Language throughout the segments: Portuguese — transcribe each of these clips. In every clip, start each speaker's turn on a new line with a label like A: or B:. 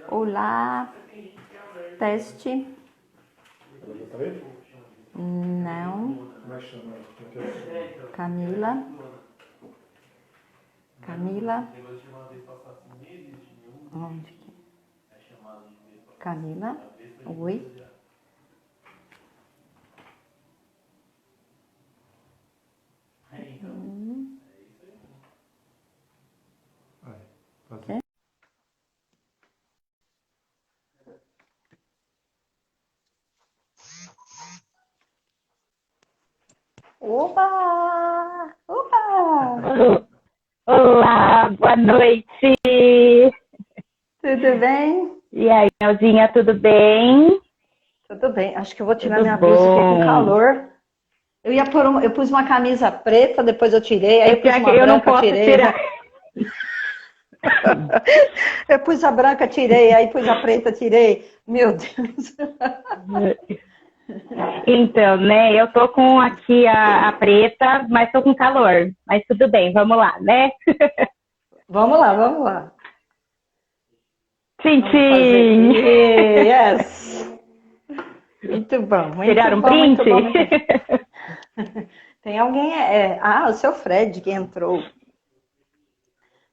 A: Olá, teste. Não. Camila. Camila. Onde que é? Camila. Oi. É? Oba! Oba!
B: Olá, boa noite!
A: Tudo bem?
B: E aí, Nelzinha, tudo bem?
A: Tudo bem. Acho que eu vou tirar
B: Tudo
A: minha blusa aqui com
B: bom.
A: calor. Eu pus uma camisa preta, depois eu tirei, aí
B: É
A: eu pus
B: pior que
A: uma
B: eu não
A: branca,
B: posso
A: tirei.
B: tirar.
A: Eu pus a branca, tirei, aí pus a preta, tirei. Meu Deus.
B: Então, né, eu tô com aqui a preta, mas tô com calor. Mas tudo bem, vamos lá, né?
A: Vamos lá, vamos lá.
B: Tchim,
A: Vamos fazer.
B: tchim!
A: Yes! Muito bom, muito
B: Tiraram um
A: bom,
B: print?
A: muito bom, muito bom. Tem alguém. O seu Fred que entrou.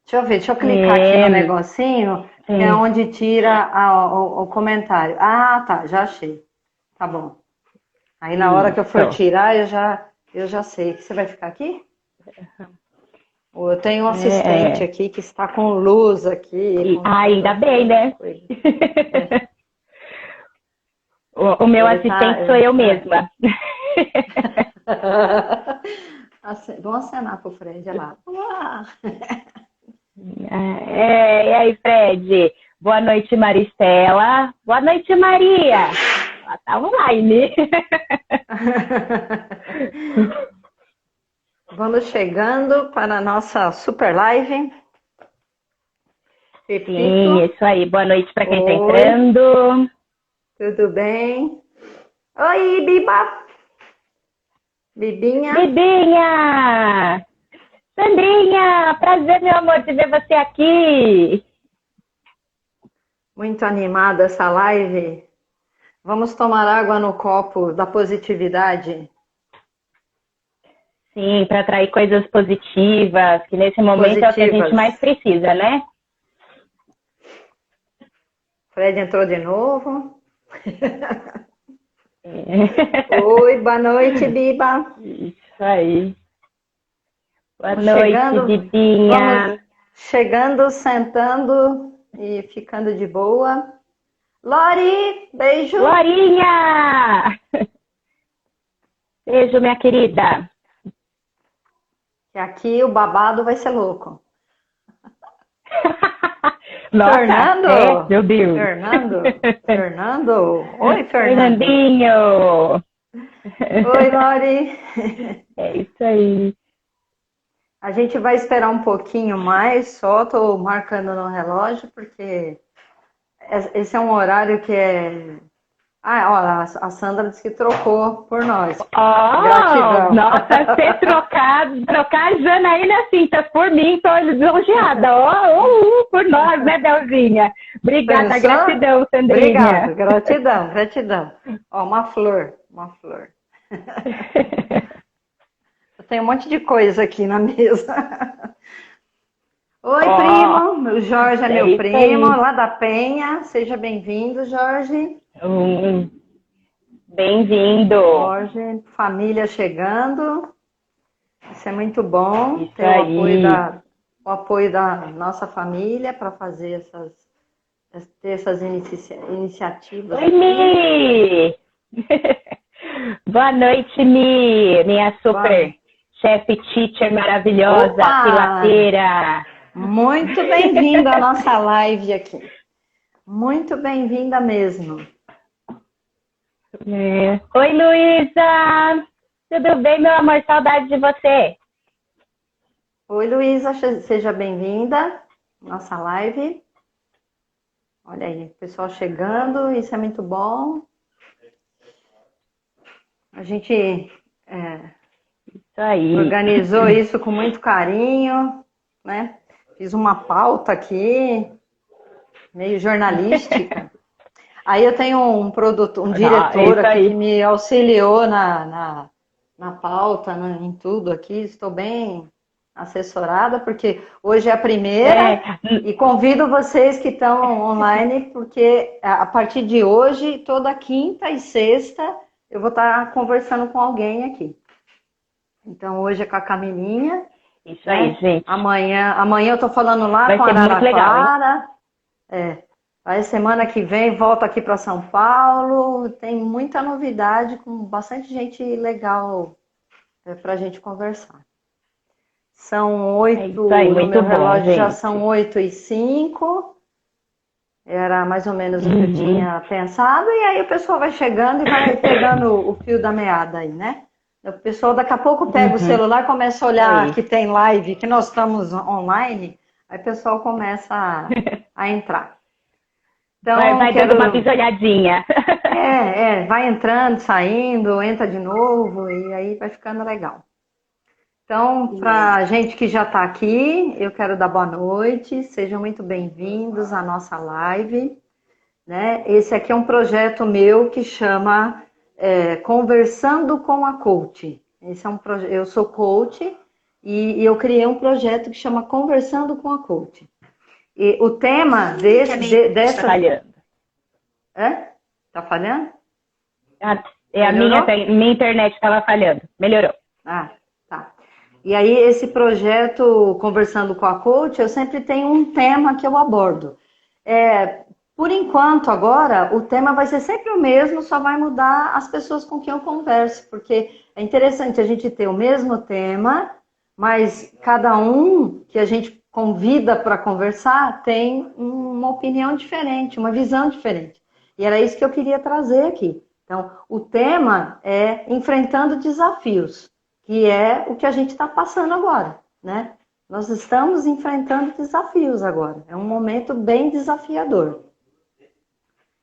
A: Deixa eu ver, deixa eu clicar aqui no
B: É,
A: negocinho, que é
B: sim.
A: onde tira o comentário. Ah, tá, já achei. Tá bom. Aí na hora que eu for
B: Isso.
A: tirar, eu já sei. Você vai ficar aqui? Ou eu tenho um assistente
B: É.
A: aqui que está com luz aqui, com todas
B: Ainda bem,
A: as
B: né?
A: coisas. É,
B: O meu
A: ele tá.
B: assistente sou eu mesma.
A: Vamos acenar pro Fred, olha lá. Olá!
B: E aí, Fred? Boa noite, Maristela. Boa noite, Maria. Ela tá online.
A: Vamos chegando para a nossa super live.
B: Sim,
A: Pepito,
B: isso aí. Boa noite para quem tá
A: oi,
B: entrando.
A: tudo bem? Oi, Biba! Bibinha,
B: Bibinha! Sandrinha! Prazer, meu amor, de ver você aqui.
A: muito animada essa live. Vamos tomar água no copo da positividade.
B: Sim, para atrair coisas positivas, que nesse momento é o que a gente
A: Positivas.
B: mais precisa, né?
A: Fred entrou de novo.
B: É.
A: Oi, boa noite, Biba.
B: Isso aí. Boa
A: Vamos
B: noite,
A: chegando, vamos
B: Bibinha.
A: chegando, sentando e ficando de boa. Lori, beijo.
B: Glorinha! Beijo, minha querida.
A: Que aqui o babado vai ser louco.
B: Nossa,
A: Fernando,
B: meu Deus.
A: Fernando. Oi, Fernando.
B: Fernandinho.
A: Oi, Lori.
B: É isso aí.
A: A gente vai esperar um pouquinho mais, só estou marcando no relógio, porque esse é um horário que é. Ah, olha, a Sandra disse que trocou por nós.
B: Oh,
A: Gratidão.
B: nossa, ser trocar a Janaína Cintas por mim, tô lisonjeada. Por nós, né, Belzinha? Obrigada,
A: Pensou?
B: gratidão,
A: Obrigado,
B: Sandrinha.
A: gratidão, gratidão. Ó, uma flor, uma flor. Eu tenho um monte de coisa aqui na mesa. Oi,
B: Ó,
A: primo. O Jorge é
B: é
A: meu
B: isso
A: primo,
B: aí.
A: lá da Penha. Seja bem-vindo, Jorge.
B: Um, Bem-vindo.
A: Jorge, família chegando. Isso é muito bom,
B: Isso
A: ter
B: aí.
A: o apoio da nossa família para fazer ter essas iniciativas
B: Oi,
A: aqui.
B: Mi! Boa noite, Mi, minha
A: Boa.
B: super chefe teacher maravilhosa,
A: Opa!
B: pilateira.
A: Muito bem-vinda à nossa live aqui. Muito bem-vinda mesmo.
B: Oi, Luísa! Tudo bem, meu amor? Saudade de você.
A: Oi, Luísa, seja bem-vinda à nossa live. Olha aí, o pessoal chegando, isso é muito bom. A gente
B: Isso aí.
A: organizou isso com muito carinho, né? Fiz uma pauta aqui. meio jornalística. Aí eu tenho um produtor, um
B: Não,
A: diretor
B: isso
A: aqui
B: aí.
A: que me auxiliou na pauta, em tudo aqui. Estou bem assessorada, porque hoje é a primeira,
B: É,
A: e convido vocês que estão online, porque a partir de hoje, toda quinta e sexta, eu vou estar conversando com alguém aqui. Então hoje é com a Camilinha,
B: isso aí,
A: né?
B: gente.
A: Amanhã eu estou falando lá
B: Vai
A: com a
B: ser muito legal, hein?
A: Araraquara. Aí semana que vem volto aqui para São Paulo. Tem muita novidade, com bastante gente legal para a gente conversar. São
B: É isso
A: 8,
B: aí,
A: no meu
B: muito bom,
A: relógio já são
B: gente.
A: 8h05. Era mais ou menos o que eu
B: Uhum.
A: tinha pensado. E aí o pessoal vai chegando e vai pegando o fio da meada aí, né? O pessoal daqui a pouco pega o
B: Uhum.
A: celular e começa a
B: Isso
A: olhar
B: aí.
A: que tem live, que nós estamos online. Aí o pessoal começa a entrar. Então,
B: Vai dando uma
A: quero.
B: bisolhadinha.
A: Vai entrando, saindo, entra de novo e aí vai ficando legal. Então, para gente que já está aqui, eu quero dar boa noite, sejam muito bem-vindos à nossa live, né? Esse aqui é um projeto meu que chama Conversando com a Coach. Esse é um eu sou coach e eu criei um projeto que chama Conversando com a Coach. E o tema
B: Tá
A: dessa.
B: falhando.
A: É? Tá falhando?
B: É a
A: Melhorou?
B: minha internet estava falhando. Melhorou.
A: Ah, tá. E aí, esse projeto, Conversando com a Coach, eu sempre tenho um tema que eu abordo. Por enquanto, agora, o tema vai ser sempre o mesmo, só vai mudar as pessoas com quem eu converso, porque é interessante a gente ter o mesmo tema, mas cada um que a gente convida para conversar tem uma opinião diferente, uma visão diferente. E era isso que eu queria trazer aqui. Então, o tema é Enfrentando Desafios, que é o que a gente está passando agora, né? Nós estamos enfrentando desafios agora. É um momento bem desafiador.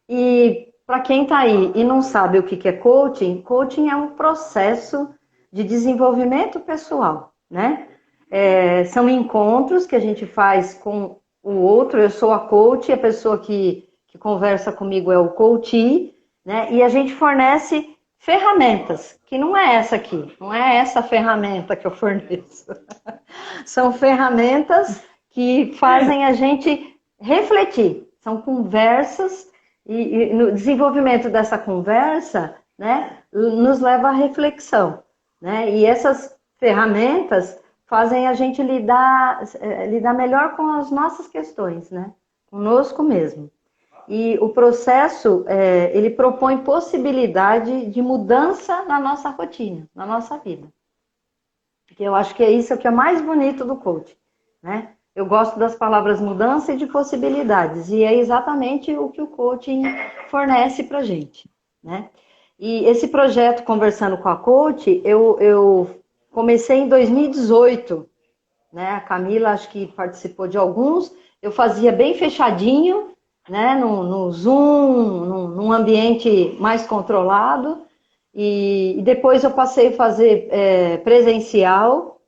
A: E para quem está aí e não sabe o que é coaching, coaching é um processo de desenvolvimento pessoal, né? São encontros que a gente faz com o outro. Eu sou a coach, a pessoa que conversa comigo é o coachee, né? E a gente fornece ferramentas, que não é essa aqui, não é essa ferramenta que eu forneço. São ferramentas que fazem a gente refletir. São conversas e no desenvolvimento dessa conversa, né, nos leva à reflexão, né? E essas ferramentas fazem a gente lidar melhor com as nossas questões, né? Conosco mesmo. E o processo, ele propõe possibilidade de mudança na nossa rotina, na nossa vida. Que eu acho que é isso que é mais bonito do coaching, né? Eu gosto das palavras mudança e de possibilidades, e é exatamente o que o coaching fornece para gente, né? E esse projeto Conversando com a Coach, eu comecei em 2018, né? A Camila acho que participou de alguns, eu fazia bem fechadinho, né? No Zoom, num ambiente mais controlado, e depois eu passei a fazer presencial,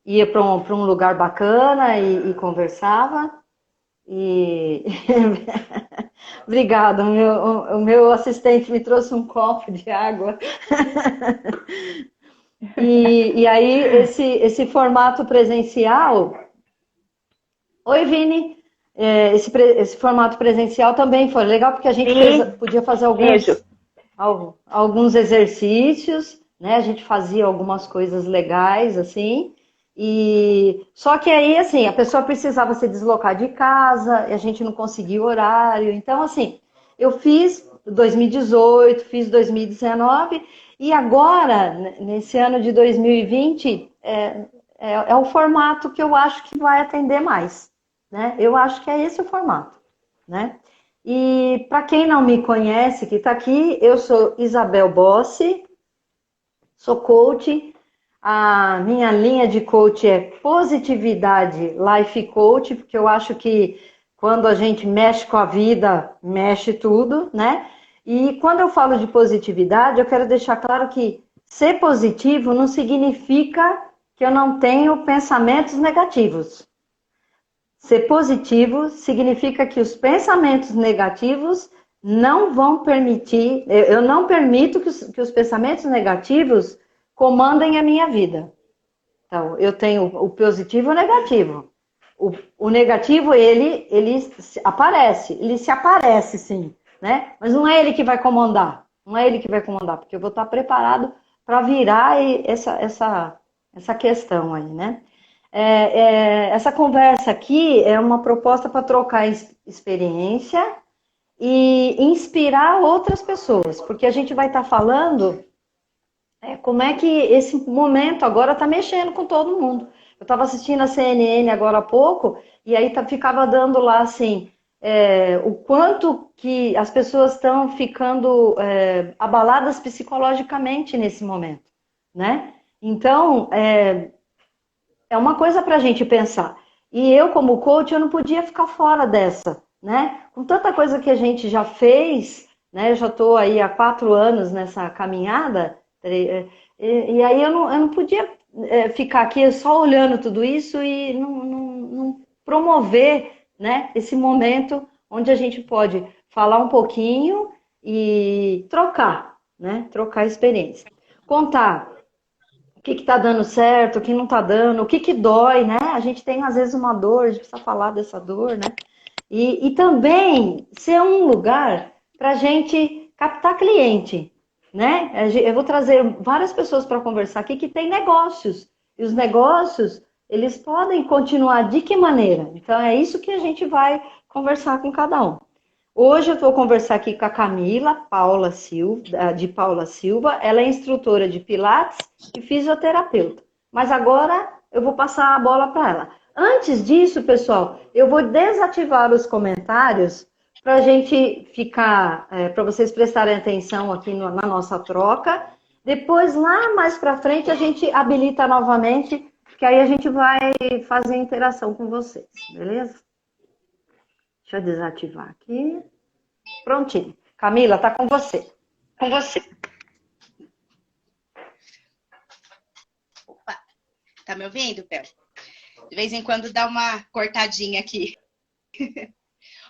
A: ia para um lugar bacana e conversava. E obrigada, o meu assistente me trouxe um copo de água. E aí, esse formato presencial. Oi, Vini. Esse formato presencial também foi legal, porque a gente
B: Sim,
A: podia fazer
B: beijo.
A: alguns exercícios, né? A gente fazia algumas coisas legais, assim. E só que aí, assim, a pessoa precisava se deslocar de casa, e a gente não conseguia o horário. Então, assim, eu fiz 2018, fiz 2019, e agora, nesse ano de 2020, é o formato que eu acho que vai atender mais, né? Eu acho que é esse o formato, né? E para quem não me conhece, que está aqui, eu sou Isabel Bossi, sou coach. A minha linha de coach é Positividade Life Coach, porque eu acho que quando a gente mexe com a vida, mexe tudo, né? E quando eu falo de positividade, eu quero deixar claro que ser positivo não significa que eu não tenho pensamentos negativos. Ser positivo significa que os pensamentos negativos não vão permitir, eu não permito que os pensamentos negativos comandem a minha vida. Então, eu tenho o positivo e o negativo. O negativo, ele se aparece, sim, né? Mas não é ele que vai comandar, não é ele que vai comandar, porque eu vou estar preparado para virar essa questão aí, né? Essa conversa aqui é uma proposta para trocar experiência e inspirar outras pessoas, porque a gente vai estar falando como é que esse momento agora está mexendo com todo mundo. Eu estava assistindo a CNN agora há pouco, e aí ficava dando lá assim, o quanto que as pessoas estão ficando abaladas psicologicamente nesse momento, né? Então, é uma coisa para a gente pensar. E eu, como coach, eu não podia ficar fora dessa, né? Com tanta coisa que a gente já fez, né? Eu já estou aí há 4 anos nessa caminhada, e aí eu não podia ficar aqui só olhando tudo isso e não promover, né, esse momento onde a gente pode falar um pouquinho e trocar, né? Trocar experiência. Contar o que está dando certo, o que não está dando, o que dói, né? A gente tem, às vezes, uma dor, a gente precisa falar dessa dor, né? E também ser um lugar para a gente captar cliente, né? Eu vou trazer várias pessoas para conversar aqui que têm negócios. E os negócios, eles podem continuar de que maneira? Então, é isso que a gente vai conversar com cada um. Hoje eu vou conversar aqui com a Camila Paula Silva, de Paula Silva. Ela é instrutora de Pilates e fisioterapeuta. Mas agora eu vou passar a bola para ela. Antes disso, pessoal, eu vou desativar os comentários para a gente ficar, para vocês prestarem atenção aqui na nossa troca. Depois, lá mais para frente, a gente habilita novamente, que aí a gente vai fazer interação com vocês, beleza? Deixa eu desativar aqui. Prontinho. Camila, tá com você. Com você.
C: Opa, tá me ouvindo, Pel? De vez em quando dá uma cortadinha aqui.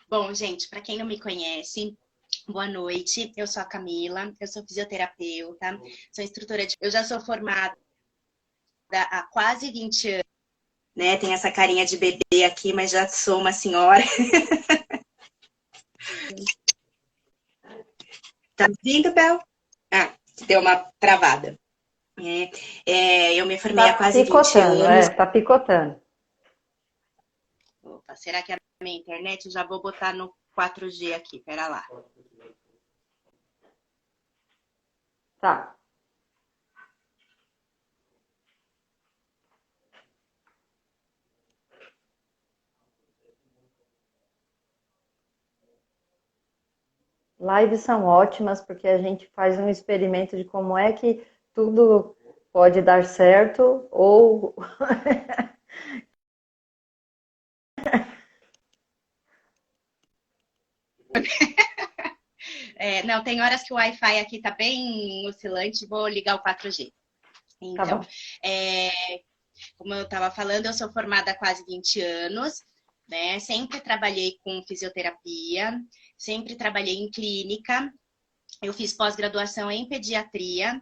C: Bom, gente, para quem não me conhece, boa noite. Eu sou a Camila, eu sou fisioterapeuta, sou instrutora de... Eu já sou formada há quase 20 anos, né? Tem essa carinha de bebê aqui, mas já sou uma senhora. Tá me ouvindo, Pel? Ah, deu uma travada. Eu me formei há quase 20 anos.
A: Tá picotando.
C: Opa, será que é a minha internet? Eu já vou botar no 4G aqui, pera lá.
A: Tá. Lives são ótimas porque a gente faz um experimento de como é que tudo pode dar certo ou
C: Não, tem horas que o Wi-Fi aqui tá bem oscilante, vou ligar o 4G. Então,
A: tá
C: como eu estava falando, eu sou formada há quase 20 anos, né? Sempre trabalhei com fisioterapia, sempre trabalhei em clínica. Eu fiz pós-graduação em pediatria,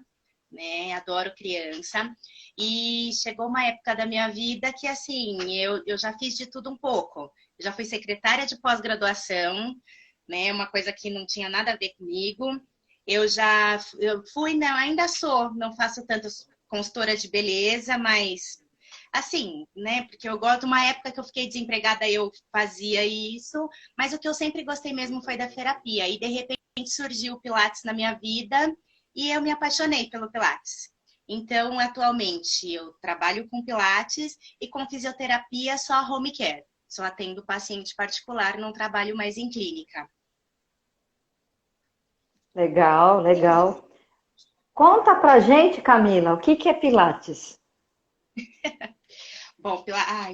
C: né? Adoro criança. E chegou uma época da minha vida que, assim, eu já fiz de tudo um pouco. Eu já fui secretária de pós-graduação, né? Uma coisa que não tinha nada a ver comigo. Eu fui, não, ainda sou, não faço tanto consultora de beleza, mas assim, né? Porque eu gosto de uma época que eu fiquei desempregada, eu fazia isso, mas o que eu sempre gostei mesmo foi da terapia. E de repente surgiu o Pilates na minha vida e eu me apaixonei pelo Pilates. Então, atualmente, eu trabalho com Pilates e com fisioterapia só home care. Só atendo paciente particular, não trabalho mais em clínica.
A: Legal, legal. Conta pra gente, Camila, o que é Pilates?
C: Bom,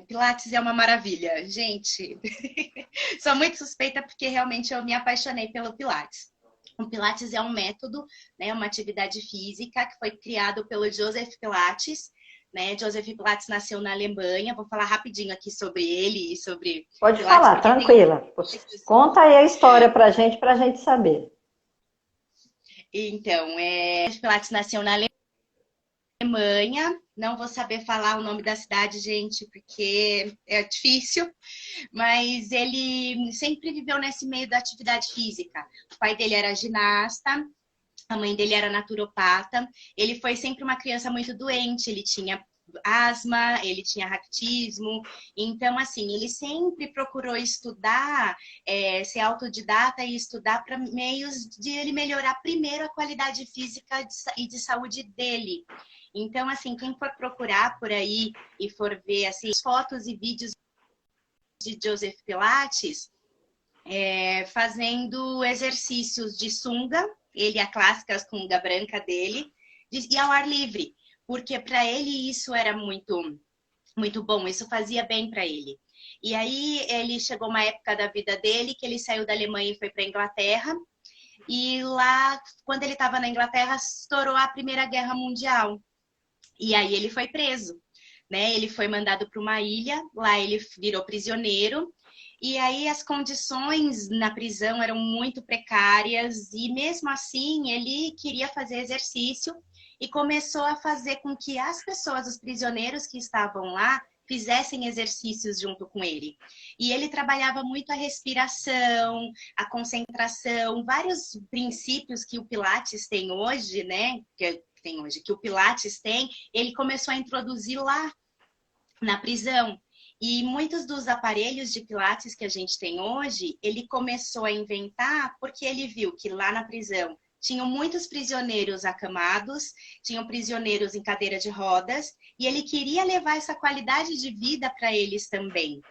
C: Pilates é uma maravilha. Gente, sou muito suspeita porque realmente eu me apaixonei pelo Pilates. O Pilates é um método, né, uma atividade física que foi criado pelo Joseph Pilates, né? Joseph Pilates nasceu na Alemanha. Vou falar rapidinho aqui sobre ele e sobre
A: Pode
C: Pilates,
A: falar,
C: porque
A: tranquila. Conta aí a história pra gente saber.
C: Então, Joseph Pilates nasceu na Alemanha. Não vou saber falar o nome da cidade, gente, porque é difícil. Mas ele sempre viveu nesse meio da atividade física. O pai dele era ginasta, a mãe dele era naturopata. Ele foi sempre uma criança muito doente, ele tinha asma, ele tinha raquitismo. Então, assim, ele sempre procurou estudar, ser autodidata e estudar para meios de ele melhorar primeiro a qualidade física e de saúde dele. Então, assim, quem for procurar por aí e for ver assim, fotos e vídeos de Joseph Pilates, fazendo exercícios de sunga, ele a clássica sunga branca dele, e ao ar livre, porque para ele isso era muito, muito bom, isso fazia bem para ele. E aí ele chegou uma época da vida dele que ele saiu da Alemanha e foi para a Inglaterra, e lá, quando ele estava na Inglaterra, estourou a Primeira Guerra Mundial. E aí ele foi preso, né? Ele foi mandado para uma ilha, lá ele virou prisioneiro. E aí as condições na prisão eram muito precárias e mesmo assim ele queria fazer exercício e começou a fazer com que as pessoas, os prisioneiros que estavam lá, fizessem exercícios junto com ele. E ele trabalhava muito a respiração, a concentração, vários princípios que o Pilates tem hoje, né? Que o Pilates tem, ele começou a introduzir lá na prisão. E muitos dos aparelhos de Pilates que a gente tem hoje, ele começou a inventar porque ele viu que lá na prisão tinham muitos prisioneiros acamados, tinham prisioneiros em cadeira de rodas, e ele queria levar essa qualidade de vida para eles também.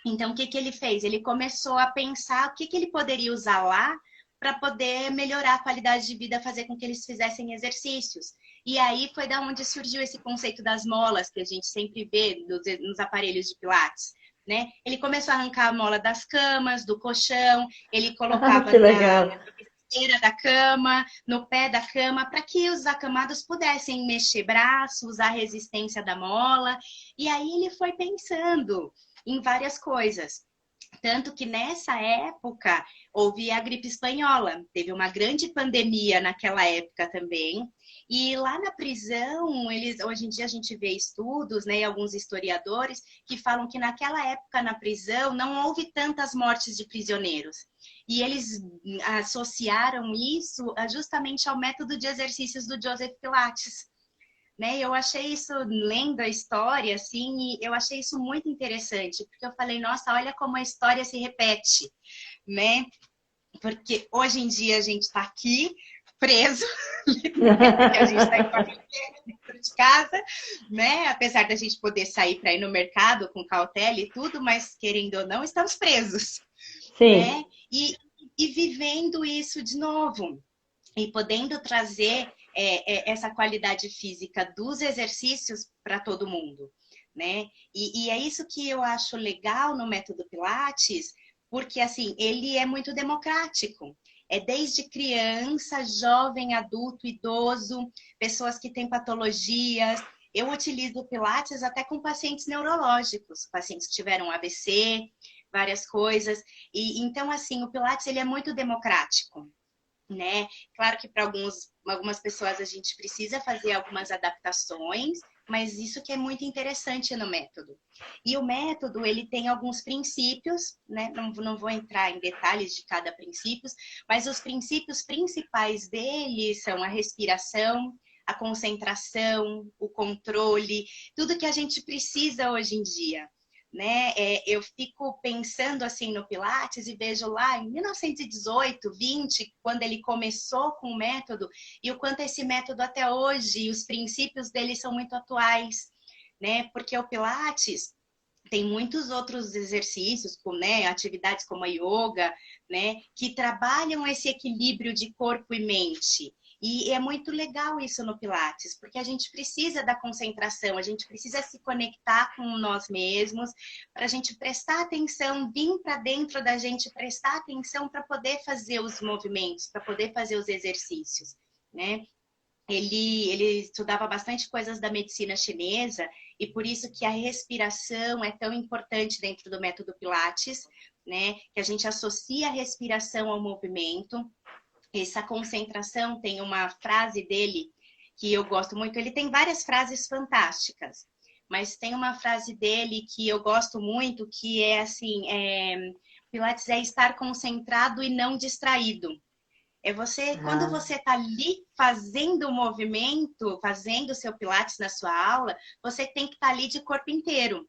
C: Então, o que ele fez? Ele começou a pensar o que ele poderia usar lá para poder melhorar a qualidade de vida, fazer com que eles fizessem exercícios. E aí foi da onde surgiu esse conceito das molas, que a gente sempre vê nos aparelhos de Pilates, né? Ele começou a arrancar a mola das camas, do colchão, ele colocava
A: Que legal.
C: na cabeceira da cama, no pé da cama, para que os acamados pudessem mexer braço, usar a resistência da mola. E aí ele foi pensando em várias coisas. Tanto que nessa época houve a gripe espanhola, teve uma grande pandemia naquela época também. E lá na prisão, hoje em dia a gente vê estudos, né, e alguns historiadores que falam que naquela época na prisão não houve tantas mortes de prisioneiros. E eles associaram isso justamente ao método de exercícios do Joseph Pilates. Né? Eu achei isso, lendo a história, assim, e eu achei isso muito interessante, porque eu falei, nossa, olha como a história se repete, né? Porque hoje em dia a gente está aqui, preso, porque a gente está em quarentena dentro de casa, né? Apesar da gente poder sair para ir no mercado com cautela e tudo, mas querendo ou não, estamos presos,
A: Sim.
C: né? E vivendo isso de novo, e podendo trazer essa qualidade física dos exercícios para todo mundo, né? E é isso que eu acho legal no método Pilates, porque assim, ele é muito democrático. É desde criança, jovem, adulto, idoso, pessoas que têm patologias. Eu utilizo o Pilates até com pacientes neurológicos, pacientes que tiveram AVC, várias coisas. E então, assim, o Pilates ele é muito democrático, né? Claro que para algumas pessoas a gente precisa fazer algumas adaptações, mas isso que é muito interessante no método. E o método, ele tem alguns princípios, né? Não vou entrar em detalhes de cada princípio, mas os princípios principais dele são a respiração, a concentração, o controle, tudo que a gente precisa hoje em dia. Né? Eu fico pensando assim no Pilates e vejo lá em 1918, 20, quando ele começou com o método e o quanto esse método até hoje, os princípios dele são muito atuais, né? Porque o Pilates tem muitos outros exercícios, né, atividades como a yoga, né, que trabalham esse equilíbrio de corpo e mente. E é muito legal isso no Pilates, porque a gente precisa da concentração, a gente precisa se conectar com nós mesmos, para a gente prestar atenção, vir para dentro da gente, prestar atenção para poder fazer os movimentos, para poder fazer os exercícios, né? ele estudava bastante coisas da medicina chinesa e por isso que a respiração é tão importante dentro do método Pilates, né? Que a gente associa a respiração ao movimento. Essa concentração, tem uma frase dele que eu gosto muito. Ele tem várias frases fantásticas, mas tem uma frase dele que eu gosto muito, que é assim, Pilates é estar concentrado e não distraído. É você, quando
A: Ah,
C: você está ali fazendo o movimento, fazendo o seu Pilates na sua aula, você tem que estar ali de corpo inteiro,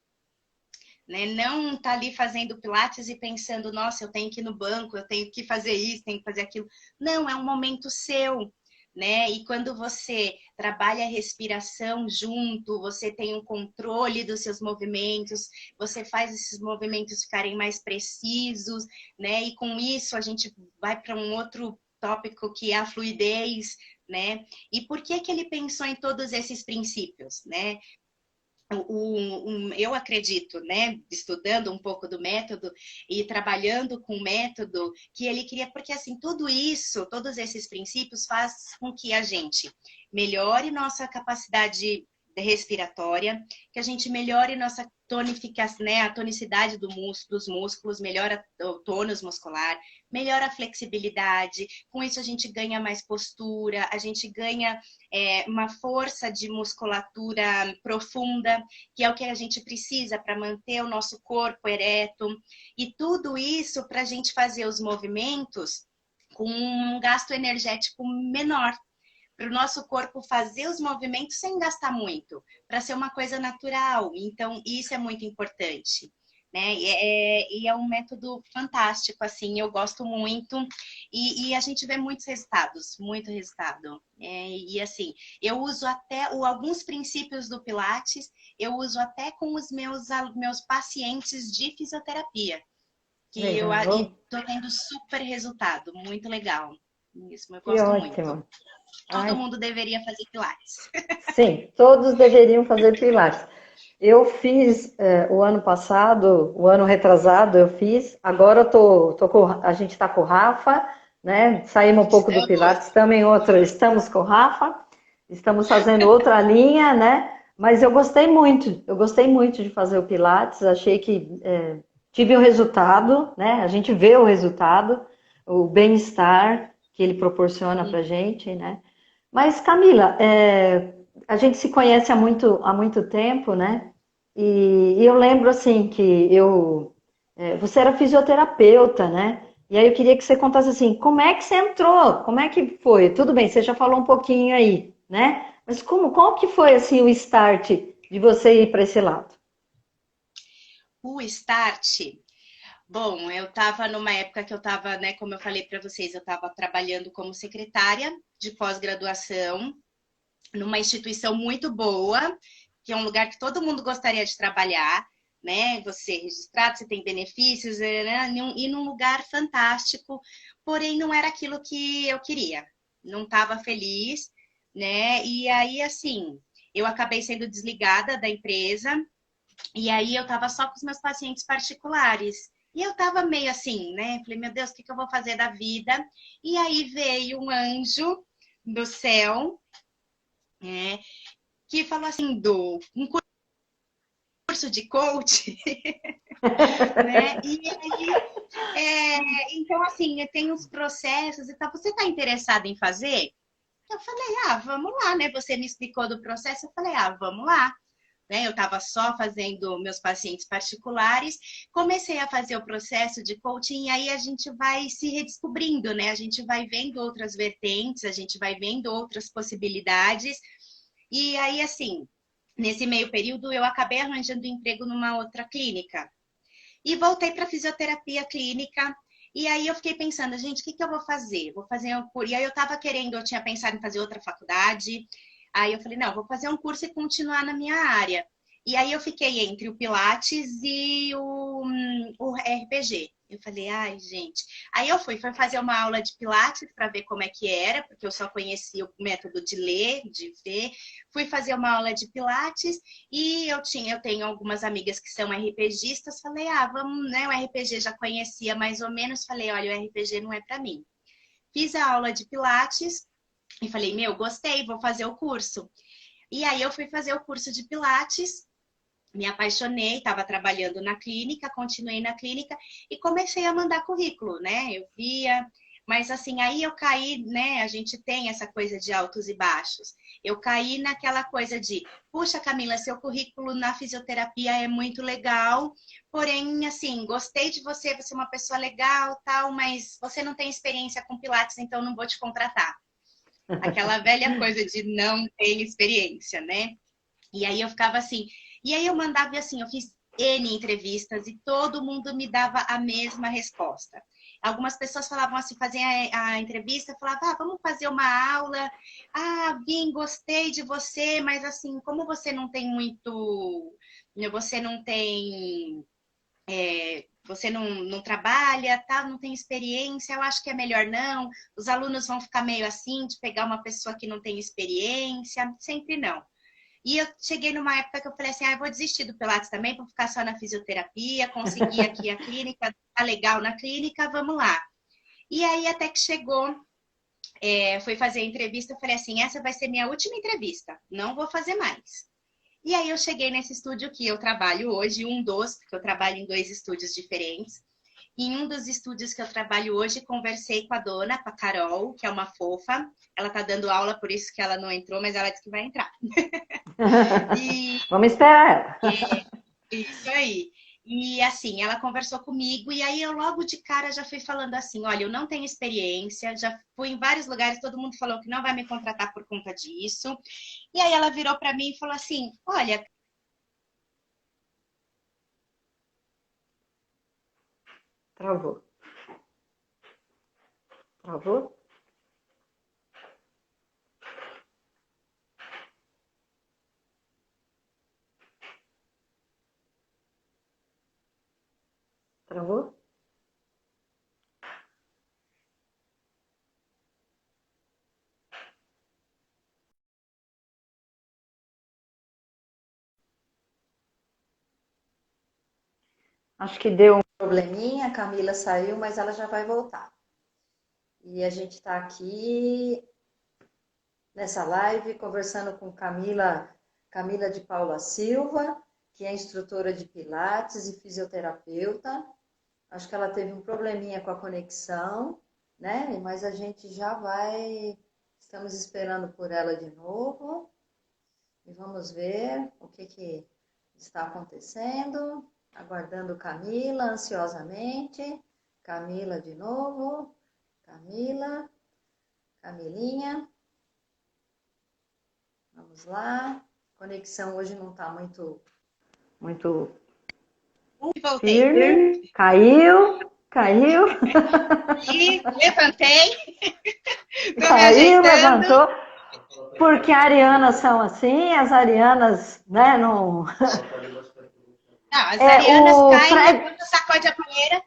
C: né? Não tá ali fazendo Pilates e pensando, nossa, eu tenho que ir no banco, eu tenho que fazer isso, tenho que fazer aquilo. Não, é um momento seu, né? E quando você trabalha a respiração junto, você tem um controle dos seus movimentos, você faz esses movimentos ficarem mais precisos, né? E com isso a gente vai para um outro tópico que é a fluidez, né? E por que que ele pensou em todos esses princípios, né? Eu acredito, né, estudando um pouco do método e trabalhando com o método, que ele queria, porque assim, tudo isso, todos esses princípios faz com que a gente melhore nossa capacidade respiratória, que a gente melhore nossa tonificação, né, a tonicidade dos músculos, melhora o tônus muscular, melhora a flexibilidade, com isso a gente ganha mais postura, a gente ganha uma força de musculatura profunda, que é o que a gente precisa para manter o nosso corpo ereto. E tudo isso para a gente fazer os movimentos com um gasto energético menor. Para o nosso corpo fazer os movimentos sem gastar muito, para ser uma coisa natural. Então, isso é muito importante. Né? E é um método fantástico, assim, eu gosto muito e a gente vê muitos resultados, muito resultado. E assim, eu uso até alguns princípios do Pilates, eu uso até com os meus pacientes de fisioterapia, que eu
A: legal.
C: estou tendo super resultado, muito legal. Isso, eu
A: Que
C: gosto muito.
A: ótimo.
C: Todo
A: Ai,
C: mundo deveria fazer Pilates.
A: sim, todos deveriam fazer Pilates. Eu fiz o ano passado, o ano retrasado eu fiz. Agora a gente está com o Rafa, né? Saímos um pouco do
C: Estamos.
A: Pilates, estamos com o Rafa, estamos fazendo outra linha, né? Mas eu gostei muito de fazer o Pilates. Achei que tive o resultado, né? A gente vê o resultado, o bem-estar que ele proporciona para gente, né? Mas, Camila, a gente se conhece há muito tempo, né? E eu lembro, assim, você era fisioterapeuta, né? E aí eu queria que você contasse, assim, como é que você entrou? Como é que foi? Tudo bem, você já falou um pouquinho aí, né? Mas qual que foi, assim, o start de você ir para esse lado?
C: O start. Bom, eu estava numa época que eu estava, né, como eu falei para vocês, eu estava trabalhando como secretária de pós-graduação numa instituição muito boa, que é um lugar que todo mundo gostaria de trabalhar, né? Você é registrado, você tem benefícios, né? E num lugar fantástico, porém não era aquilo que eu queria. Não estava feliz, né? E aí, assim, eu acabei sendo desligada da empresa e aí eu tava só com os meus pacientes particulares. E eu tava meio assim, né? Falei, meu Deus, o que que eu vou fazer da vida? E aí veio um anjo do céu, né? Que falou assim, um curso de coach, né? E aí, então assim, eu tenho uns processos e tal. Você tá interessado em fazer? Eu falei, vamos lá, né? Você me explicou do processo, eu falei, vamos lá. Né? Eu estava só fazendo meus pacientes particulares, comecei a fazer o processo de coaching e aí a gente vai se redescobrindo, né? A gente vai vendo outras vertentes, a gente vai vendo outras possibilidades. E aí, assim, nesse meio período, eu acabei arranjando emprego numa outra clínica. E voltei para fisioterapia clínica. E aí eu fiquei pensando, gente, o que que eu vou fazer? Vou fazer um curso. E aí eu estava querendo, eu tinha pensado em fazer outra faculdade. Aí eu falei, não, vou fazer um curso e continuar na minha área. E aí eu fiquei entre o Pilates e o RPG. Eu falei, ai, gente. Aí eu fui fazer uma aula de Pilates para ver como é que era, porque eu só conhecia o método de ler, de ver. Fui fazer uma aula de Pilates e eu tenho algumas amigas que são RPGistas. Falei, vamos, né? O RPG já conhecia mais ou menos. Falei, olha, o RPG não é para mim. Fiz a aula de Pilates. E falei, meu, gostei, vou fazer o curso. E aí eu fui fazer o curso de Pilates, me apaixonei, estava trabalhando na clínica, continuei na clínica e comecei a mandar currículo, né? Eu via, mas assim, aí eu caí, né? A gente tem essa coisa de altos e baixos. Eu caí naquela coisa de, puxa, Camila, seu currículo na fisioterapia é muito legal, porém, assim, gostei de você, você é uma pessoa legal, tal, mas você não tem experiência com Pilates, então não vou te contratar. Aquela velha coisa de não ter experiência, né? E aí eu ficava assim, e aí eu mandava assim, eu fiz N entrevistas e todo mundo me dava a mesma resposta. Algumas pessoas falavam assim, faziam a entrevista, falavam, vamos fazer uma aula, vim, gostei de você, mas assim, como você não tem muito, você não tem, você não trabalha, tá, não tem experiência, eu acho que é melhor não, os alunos vão ficar meio assim, de pegar uma pessoa que não tem experiência, sempre não. E eu cheguei numa época que eu falei assim, eu vou desistir do Pilates também, vou ficar só na fisioterapia, conseguir aqui a clínica, tá legal na clínica, vamos lá. E aí até que chegou, fui fazer a entrevista, eu falei assim, essa vai ser minha última entrevista, não vou fazer mais. E aí eu cheguei nesse estúdio que eu trabalho hoje, porque eu trabalho em 2 estúdios diferentes. Em um dos estúdios que eu trabalho hoje, conversei com a dona, com a Carol, que é uma fofa. Ela tá dando aula, por isso que ela não entrou, mas ela disse que vai entrar. E
A: Vamos esperar ela.
C: isso aí. E assim, ela conversou comigo e aí eu logo de cara já fui falando assim, olha, eu não tenho experiência, já fui em vários lugares, todo mundo falou que não vai me contratar por conta disso. E aí ela virou para mim e falou assim, olha,
A: Travou. Travou? Travou? Acho que deu um probleminha, a Camila saiu, mas ela já vai voltar. E a gente está aqui nessa live conversando com Camila de Paula Silva, que é instrutora de Pilates e fisioterapeuta. Acho que ela teve um probleminha com a conexão, né? Mas a gente já vai. Estamos esperando por ela de novo. E vamos ver o que está acontecendo. Aguardando Camila ansiosamente. Camila de novo. Camilinha. Vamos lá. A conexão hoje não está muito
C: voltei.
A: firme. Caiu.
C: E levantei. Tô me
A: Caiu,
C: ajeitando.
A: levantou. Porque arianas são assim, as arianas, né, não...
C: Não, as arianas caem, levanta, sacode a poeira.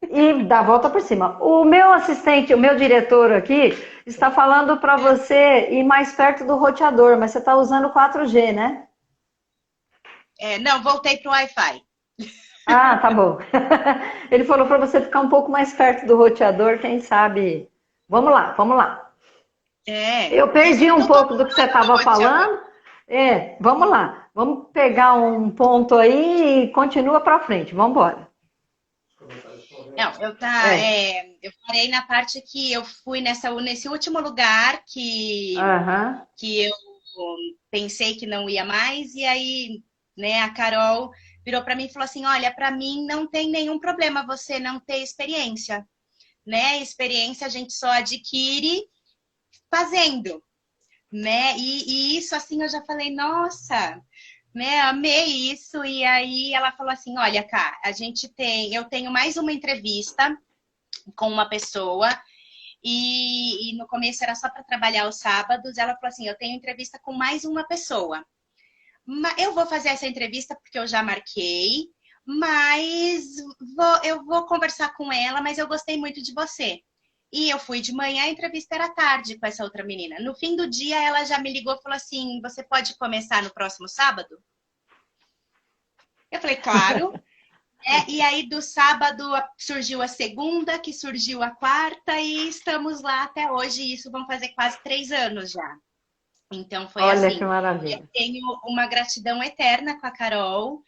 A: E dá a volta por cima. O meu assistente, o meu diretor aqui, está falando para você ir mais perto do roteador, mas você está usando 4G, né?
C: Não, voltei pro Wi-Fi.
A: Ah, tá bom. Ele falou para você ficar um pouco mais perto do roteador, quem sabe. Vamos lá. Eu perdi um pouco do que você estava falando. Vamos lá. Vamos pegar um ponto aí e continua para frente. Vamos embora.
C: Não, eu parei na parte que eu fui nesse último lugar que eu pensei que não ia mais, e aí, né, a Carol virou para mim e falou assim, olha, para mim não tem nenhum problema você não ter experiência, né? Experiência a gente só adquire fazendo, né? E isso, assim, eu já falei, nossa, né? Amei isso. E aí ela falou assim, olha, Cá, eu tenho mais uma entrevista com uma pessoa e no começo era só para trabalhar os sábados. Ela falou assim, eu tenho entrevista com mais uma pessoa. Eu vou fazer essa entrevista porque eu já marquei, mas eu vou conversar com ela, mas eu gostei muito de você. E eu fui de manhã, a entrevista era tarde com essa outra menina. No fim do dia, ela já me ligou e falou assim, você pode começar no próximo sábado? Eu falei, claro. E aí do sábado surgiu a segunda, que surgiu a quarta, e estamos lá até hoje. Isso vão fazer quase 3 anos já. Então foi
A: Olha que
C: assim.
A: maravilha.
C: Eu tenho uma gratidão eterna com a Carol.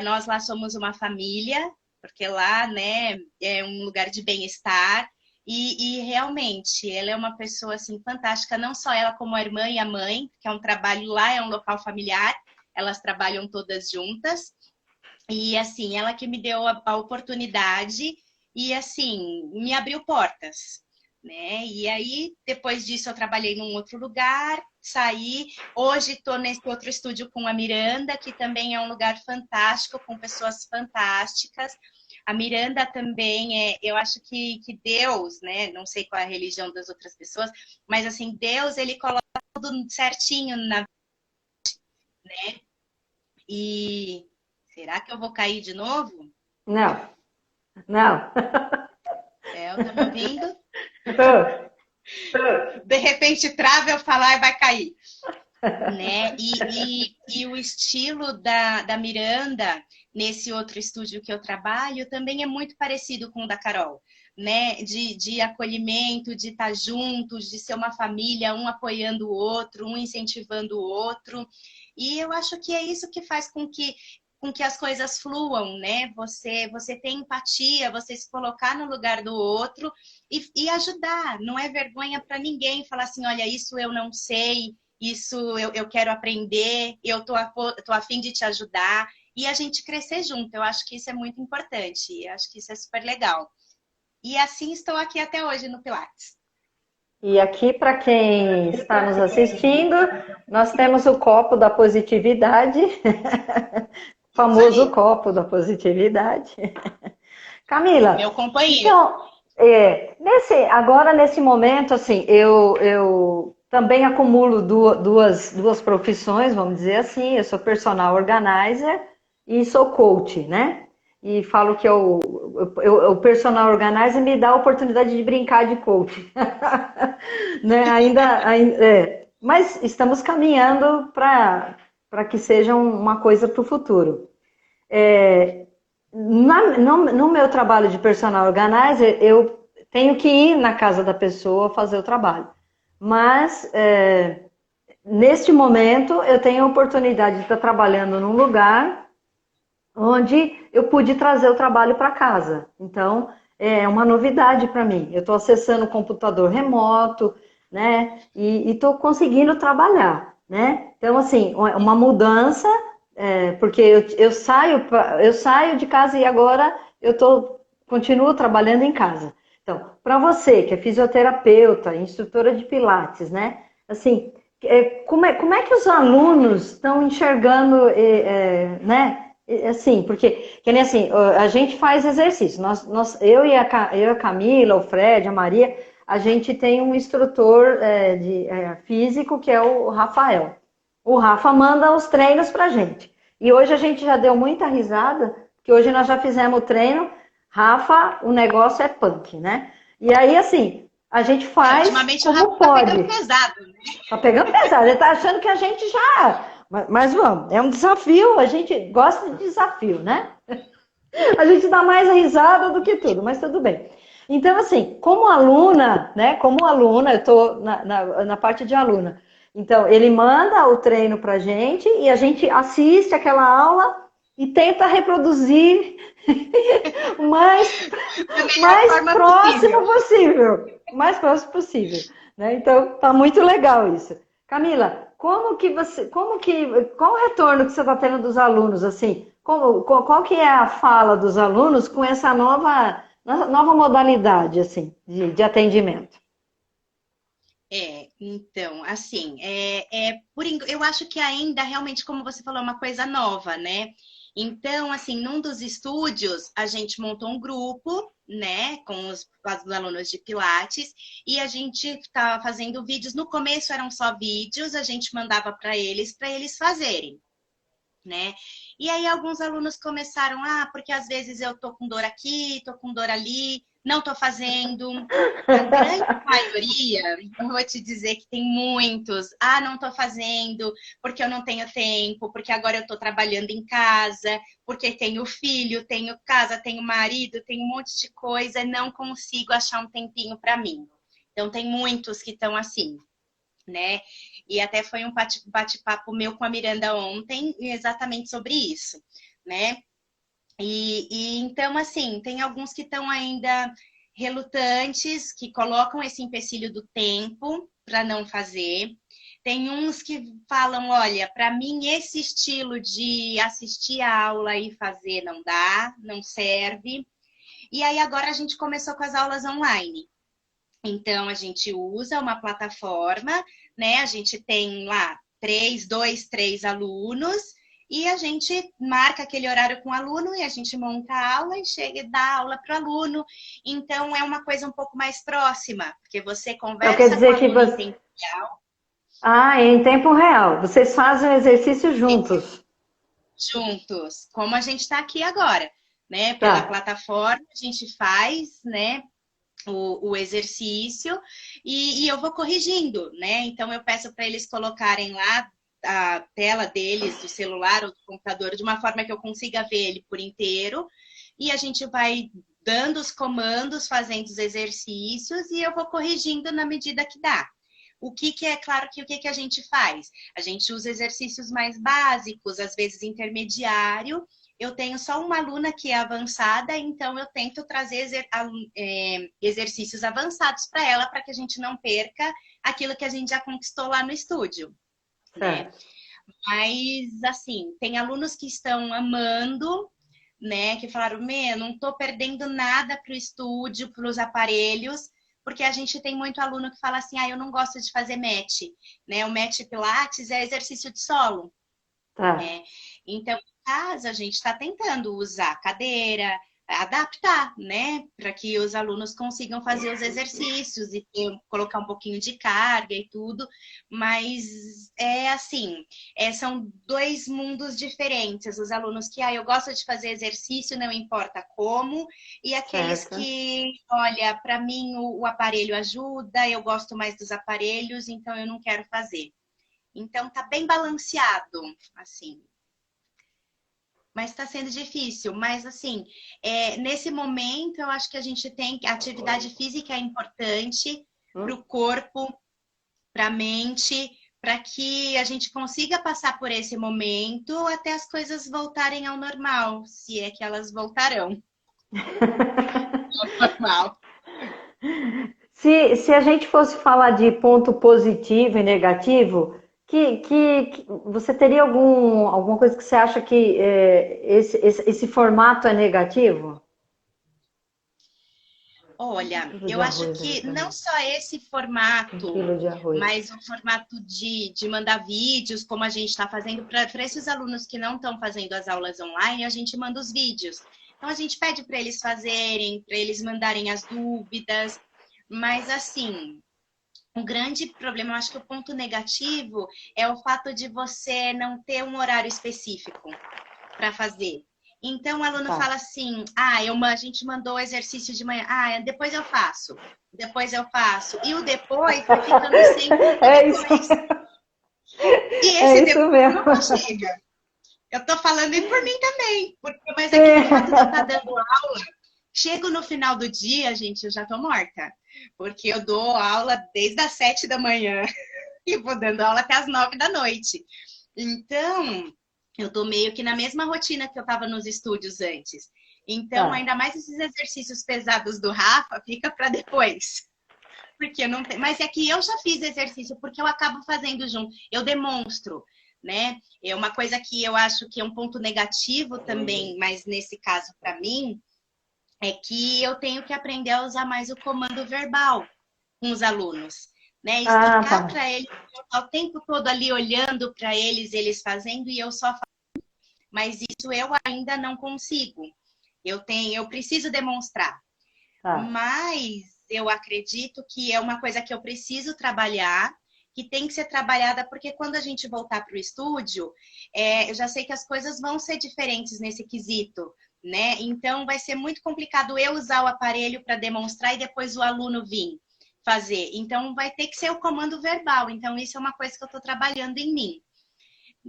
C: Nós lá somos uma família, porque lá, né, é um lugar de bem-estar. E realmente, ela é uma pessoa assim fantástica, não só ela como a irmã e a mãe, que é um trabalho lá, é um local familiar. Elas trabalham todas juntas. E assim, ela que me deu a oportunidade e assim, me abriu portas, né? E aí, depois disso, eu trabalhei num outro lugar, saí. Hoje estou nesse outro estúdio com a Miranda, que também é um lugar fantástico, com pessoas fantásticas. A Miranda também eu acho que Deus, né? Não sei qual é a religião das outras pessoas, mas assim, Deus, ele coloca tudo certinho né? E será que eu vou cair de novo?
A: Não, não.
C: Tá me ouvindo?
A: Tô, tô.
C: De repente trava, eu falar e vai cair. Né? E o estilo da Miranda, nesse outro estúdio que eu trabalho, também é muito parecido com o da Carol. Né? De acolhimento, de estar juntos, de ser uma família, um apoiando o outro, um incentivando o outro. E eu acho que é isso que faz com que as coisas fluam, né? Você tem empatia, você se colocar no lugar do outro e ajudar. Não é vergonha para ninguém falar assim, olha, isso eu não sei, isso eu quero aprender, eu tô a fim de te ajudar e a gente crescer junto. Eu acho que isso é muito importante, eu acho que isso é super legal. E assim estou aqui até hoje no Pilates.
A: E aqui, para quem está nos assistindo, nós temos o copo da positividade, o
C: Isso
A: famoso
C: aí,
A: copo da positividade. Camila,
C: meu companheiro.
A: então, agora nesse momento, assim, eu também acumulo duas profissões, vamos dizer assim, eu sou personal organizer e sou coach, né? E falo que o personal organizer me dá a oportunidade de brincar de coach. Né? Mas estamos caminhando para que seja uma coisa para o futuro. No meu trabalho de personal organizer, eu tenho que ir na casa da pessoa fazer o trabalho. Mas, neste momento, eu tenho a oportunidade de estar trabalhando num lugar onde eu pude trazer o trabalho para casa. Então, é uma novidade para mim. Eu estou acessando o computador remoto, né? E estou conseguindo trabalhar, né? Então, assim, uma mudança, porque eu saio de casa e agora continuo trabalhando em casa. Então, para você que é fisioterapeuta, instrutora de pilates, né? Assim, como é que os alunos estão enxergando, né? Assim, porque, que nem assim, a gente faz exercício. Eu e a Camila, o Fred, a Maria, a gente tem um instrutor físico que é o Rafael. O Rafa manda os treinos pra gente. E hoje a gente já deu muita risada, porque hoje nós já fizemos o treino. Rafa, o negócio é punk, né? E aí, assim, a gente faz
C: Ultimamente o
A: como
C: Rafa tá
A: pode.
C: pegando pesado, né?
A: Tá pegando pesado, ele tá achando que a gente já. Mas vamos, é um desafio, a gente gosta de desafio, né? A gente dá mais risada do que tudo, mas tudo bem. Então, assim, como aluna, né? Como aluna, eu tô na parte de aluna. Então, ele manda o treino pra gente e a gente assiste aquela aula e tenta reproduzir o mais próximo possível. O mais próximo possível. Né? Então, tá muito legal isso. Camila, qual o retorno que você está tendo dos alunos, assim? Qual que é a fala dos alunos com essa nova modalidade, assim, de atendimento?
C: Então, assim, eu acho que ainda realmente, como você falou, é uma coisa nova, né? Então, assim, num dos estúdios, a gente montou um grupo, né, com os alunos de Pilates, e a gente estava fazendo vídeos. No começo eram só vídeos, a gente mandava para eles fazerem, né? E aí alguns alunos começaram, porque às vezes eu tô com dor aqui, tô com dor ali, não estou fazendo. A grande maioria, eu vou te dizer que tem muitos. Ah, não estou fazendo porque eu não tenho tempo, porque agora eu estou trabalhando em casa, porque tenho filho, tenho casa, tenho marido, tenho um monte de coisa, não consigo achar um tempinho para mim. Então, tem muitos que estão assim, né? E até foi um bate-papo meu com a Miranda ontem, exatamente sobre isso, né? E então, assim, tem alguns que estão ainda relutantes, que colocam esse empecilho do tempo para não fazer. Tem uns que falam, olha, para mim esse estilo de assistir a aula e fazer não dá, não serve. E aí agora a gente começou com as aulas online. Então, a gente usa uma plataforma, né? A gente tem lá 3 alunos e a gente marca aquele horário com o aluno e a gente monta a aula e chega e dá aula para o aluno. Então, é uma coisa um pouco mais próxima, porque você
A: Então, quer
C: conversa com o
A: dizer que
C: aluno em
A: você...
C: tempo real.
A: Ah, em tempo real. Vocês fazem o exercício juntos.
C: Juntos, como a gente está aqui agora, né? Pela
A: Tá.
C: plataforma, a gente faz, né? O exercício e eu vou corrigindo, né? Então eu peço para eles colocarem lá a tela deles, do celular ou do computador, de uma forma que eu consiga ver ele por inteiro, e a gente vai dando os comandos, fazendo os exercícios, e eu vou corrigindo na medida que dá. O que é claro que o que a gente faz? A gente usa exercícios mais básicos, às vezes intermediário. Eu tenho só uma aluna que é avançada, então eu tento trazer exercícios avançados para ela, para que a gente não perca aquilo que a gente já conquistou lá no estúdio, né?
A: Certo.
C: Mas, assim, tem alunos que estão amando, né? Que falaram, não estou perdendo nada para o estúdio, para os aparelhos, porque a gente tem muito aluno que fala assim, eu não gosto de fazer match, né? O match Pilates é exercício de solo,
A: Tá.
C: né? Então, casa, a gente está tentando usar cadeira, adaptar, né? Para que os alunos consigam fazer os exercícios e colocar um pouquinho de carga e tudo. Mas é assim, são dois mundos diferentes. Os alunos que, eu gosto de fazer exercício, não importa como, e aqueles
A: Certo.
C: que, olha, para mim o aparelho ajuda, eu gosto mais dos aparelhos, então eu não quero fazer. Então tá bem balanceado, assim. Mas está sendo difícil. Mas, assim, nesse momento, eu acho que a gente tem... A atividade física é importante para o corpo, para a mente, para que a gente consiga passar por esse momento até as coisas voltarem ao normal, se é que elas voltarão ao normal.
A: Se a gente fosse falar de ponto positivo e negativo, que você teria alguma coisa que você acha que esse formato é negativo?
C: Olha,
A: Um quilo de
C: eu acho
A: arroz aí
C: que
A: pra
C: não
A: mim.
C: só esse
A: Um
C: formato,
A: quilo de arroz.
C: mas o formato de mandar vídeos, como a gente está fazendo, para esses alunos que não estão fazendo as aulas online, a gente manda os vídeos. Então, a gente pede para eles fazerem, para eles mandarem as dúvidas, mas assim, um grande problema, eu acho que o ponto negativo é o fato de você não ter um horário específico para fazer. Então, o aluno
A: Tá.
C: fala assim, a gente mandou o exercício de manhã, depois eu faço, depois eu faço. E o depois vai ficando sempre para
A: É isso,
C: depois. E
A: é
C: esse
A: isso
C: depois
A: mesmo.
C: nunca chega. Eu tô falando e por mim também, mas é que o fato de eu estar
A: Sim.
C: dando aula, chego no final do dia, gente, eu já tô morta. Porque eu dou aula desde as 7 da manhã e vou dando aula até as 9 da noite. Então, eu tô meio que na mesma rotina que eu tava nos estúdios antes. Então,
A: Tá.
C: ainda mais esses exercícios pesados do Rafa, fica para depois. Porque não tem... Mas é que eu já fiz exercício, porque eu acabo fazendo junto. Eu demonstro, né? É uma coisa que eu acho que é um ponto negativo também, mas nesse caso para mim, é que eu tenho que aprender a usar mais o comando verbal com os alunos, né?
A: Ah,
C: Explicar
A: tá.
C: para eles, eu tô o tempo todo ali olhando para eles fazendo e eu só faço. Mas isso eu ainda não consigo. Eu preciso demonstrar.
A: Tá.
C: Mas eu acredito que é uma coisa que eu preciso trabalhar, que tem que ser trabalhada, porque quando a gente voltar para o estúdio, eu já sei que as coisas vão ser diferentes nesse quesito, né? Então vai ser muito complicado eu usar o aparelho para demonstrar e depois o aluno vir fazer. Então vai ter que ser o comando verbal. Então isso é uma coisa que eu estou trabalhando em mim.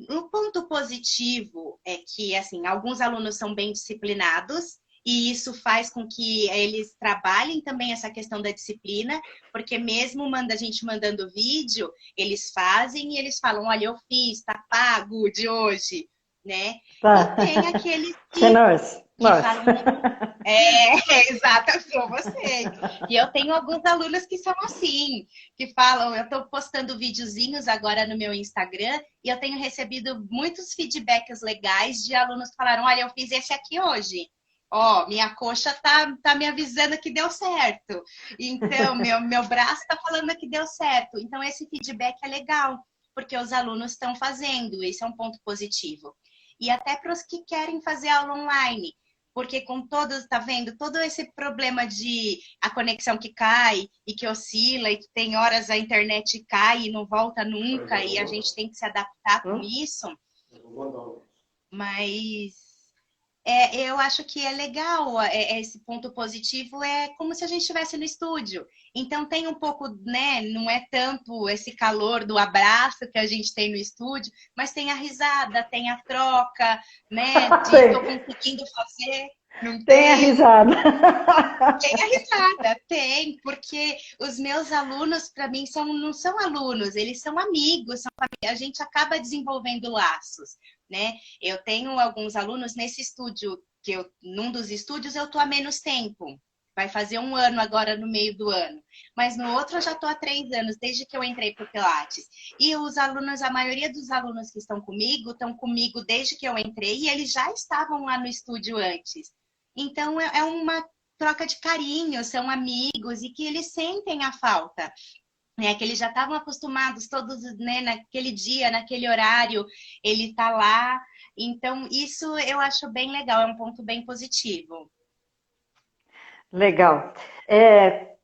C: Um ponto positivo é que, assim, alguns alunos são bem disciplinados e isso faz com que eles trabalhem também essa questão da disciplina, porque mesmo a gente mandando vídeo, eles fazem e eles falam, olha, eu fiz, tá pago de hoje, né?
A: Tá.
C: E tem aqueles
A: Que nós.
C: falam, exato, sou você. E eu tenho alguns alunos que são assim, que falam, eu estou postando videozinhos agora no meu Instagram e eu tenho recebido muitos feedbacks legais de alunos que falaram, olha, eu fiz esse aqui hoje. Ó, minha coxa tá me avisando que deu certo. Então, meu braço tá falando que deu certo. Então, esse feedback é legal, porque os alunos estão fazendo. Esse é um ponto positivo. E até para os que querem fazer aula online. Porque com todos, tá vendo? Todo esse problema de a conexão que cai e que oscila e que tem horas a internet cai e não volta nunca e a gente tem que se adaptar com isso. Mas eu acho que é legal, esse ponto positivo é como se a gente estivesse no estúdio. Então tem um pouco, né, não é tanto esse calor do abraço que a gente tem no estúdio, mas tem a risada, tem a troca, né, de estou conseguindo fazer. Não
A: tem a risada.
C: Tem a risada, tem, porque os meus alunos, para mim, não são alunos, eles são amigos, a gente acaba desenvolvendo laços, né? Eu tenho alguns alunos nesse estúdio, num dos estúdios eu tô há menos tempo, vai fazer 1 ano agora no meio do ano, mas no outro eu já tô há 3 anos, desde que eu entrei pro Pilates. E os alunos, a maioria dos alunos que estão comigo desde que eu entrei e eles já estavam lá no estúdio antes. Então, é uma troca de carinho, são amigos e que eles sentem a falta, né? Que eles já estavam acostumados todos, né, naquele dia, naquele horário, ele tá lá. Então, isso eu acho bem legal, é um ponto bem positivo.
A: Legal.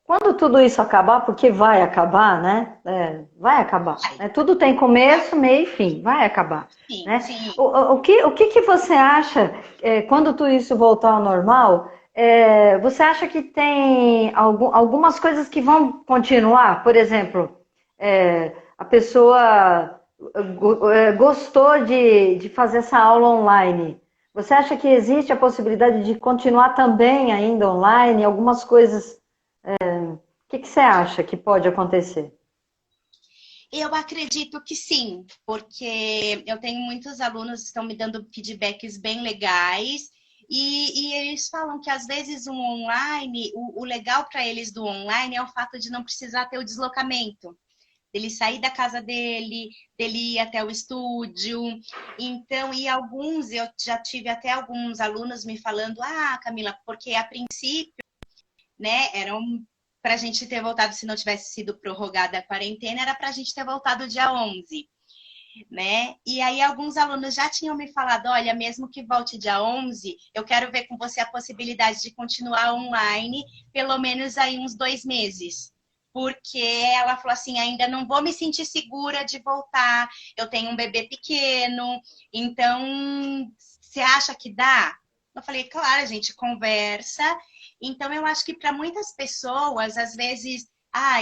A: Quando tudo isso acabar, porque vai acabar, né? Vai acabar. Né? Tudo tem começo, meio e fim. Vai acabar.
C: Sim,
A: Né?
C: sim.
A: O que você acha, quando tudo isso voltar ao normal, você acha que tem algumas coisas que vão continuar? Por exemplo, a pessoa gostou de fazer essa aula online. Você acha que existe a possibilidade de continuar também ainda online? Algumas coisas... O que você acha que pode acontecer?
C: Eu acredito que sim, porque eu tenho muitos alunos que estão me dando feedbacks bem legais e eles falam que às vezes o online, o legal para eles do online é o fato de não precisar ter o deslocamento. Dele sair da casa dele ir até o estúdio. Então, eu já tive até alguns alunos me falando, Camila, porque a princípio, né, para a gente ter voltado, se não tivesse sido prorrogada a quarentena, era para a gente ter voltado dia 11, né? E aí alguns alunos já tinham me falado, olha, mesmo que volte dia 11, eu quero ver com você a possibilidade de continuar online, pelo menos aí uns 2 meses. Porque ela falou assim, ainda não vou me sentir segura de voltar, eu tenho um bebê pequeno, então, você acha que dá? Eu falei, claro, a gente conversa. Então, eu acho que para muitas pessoas, às vezes,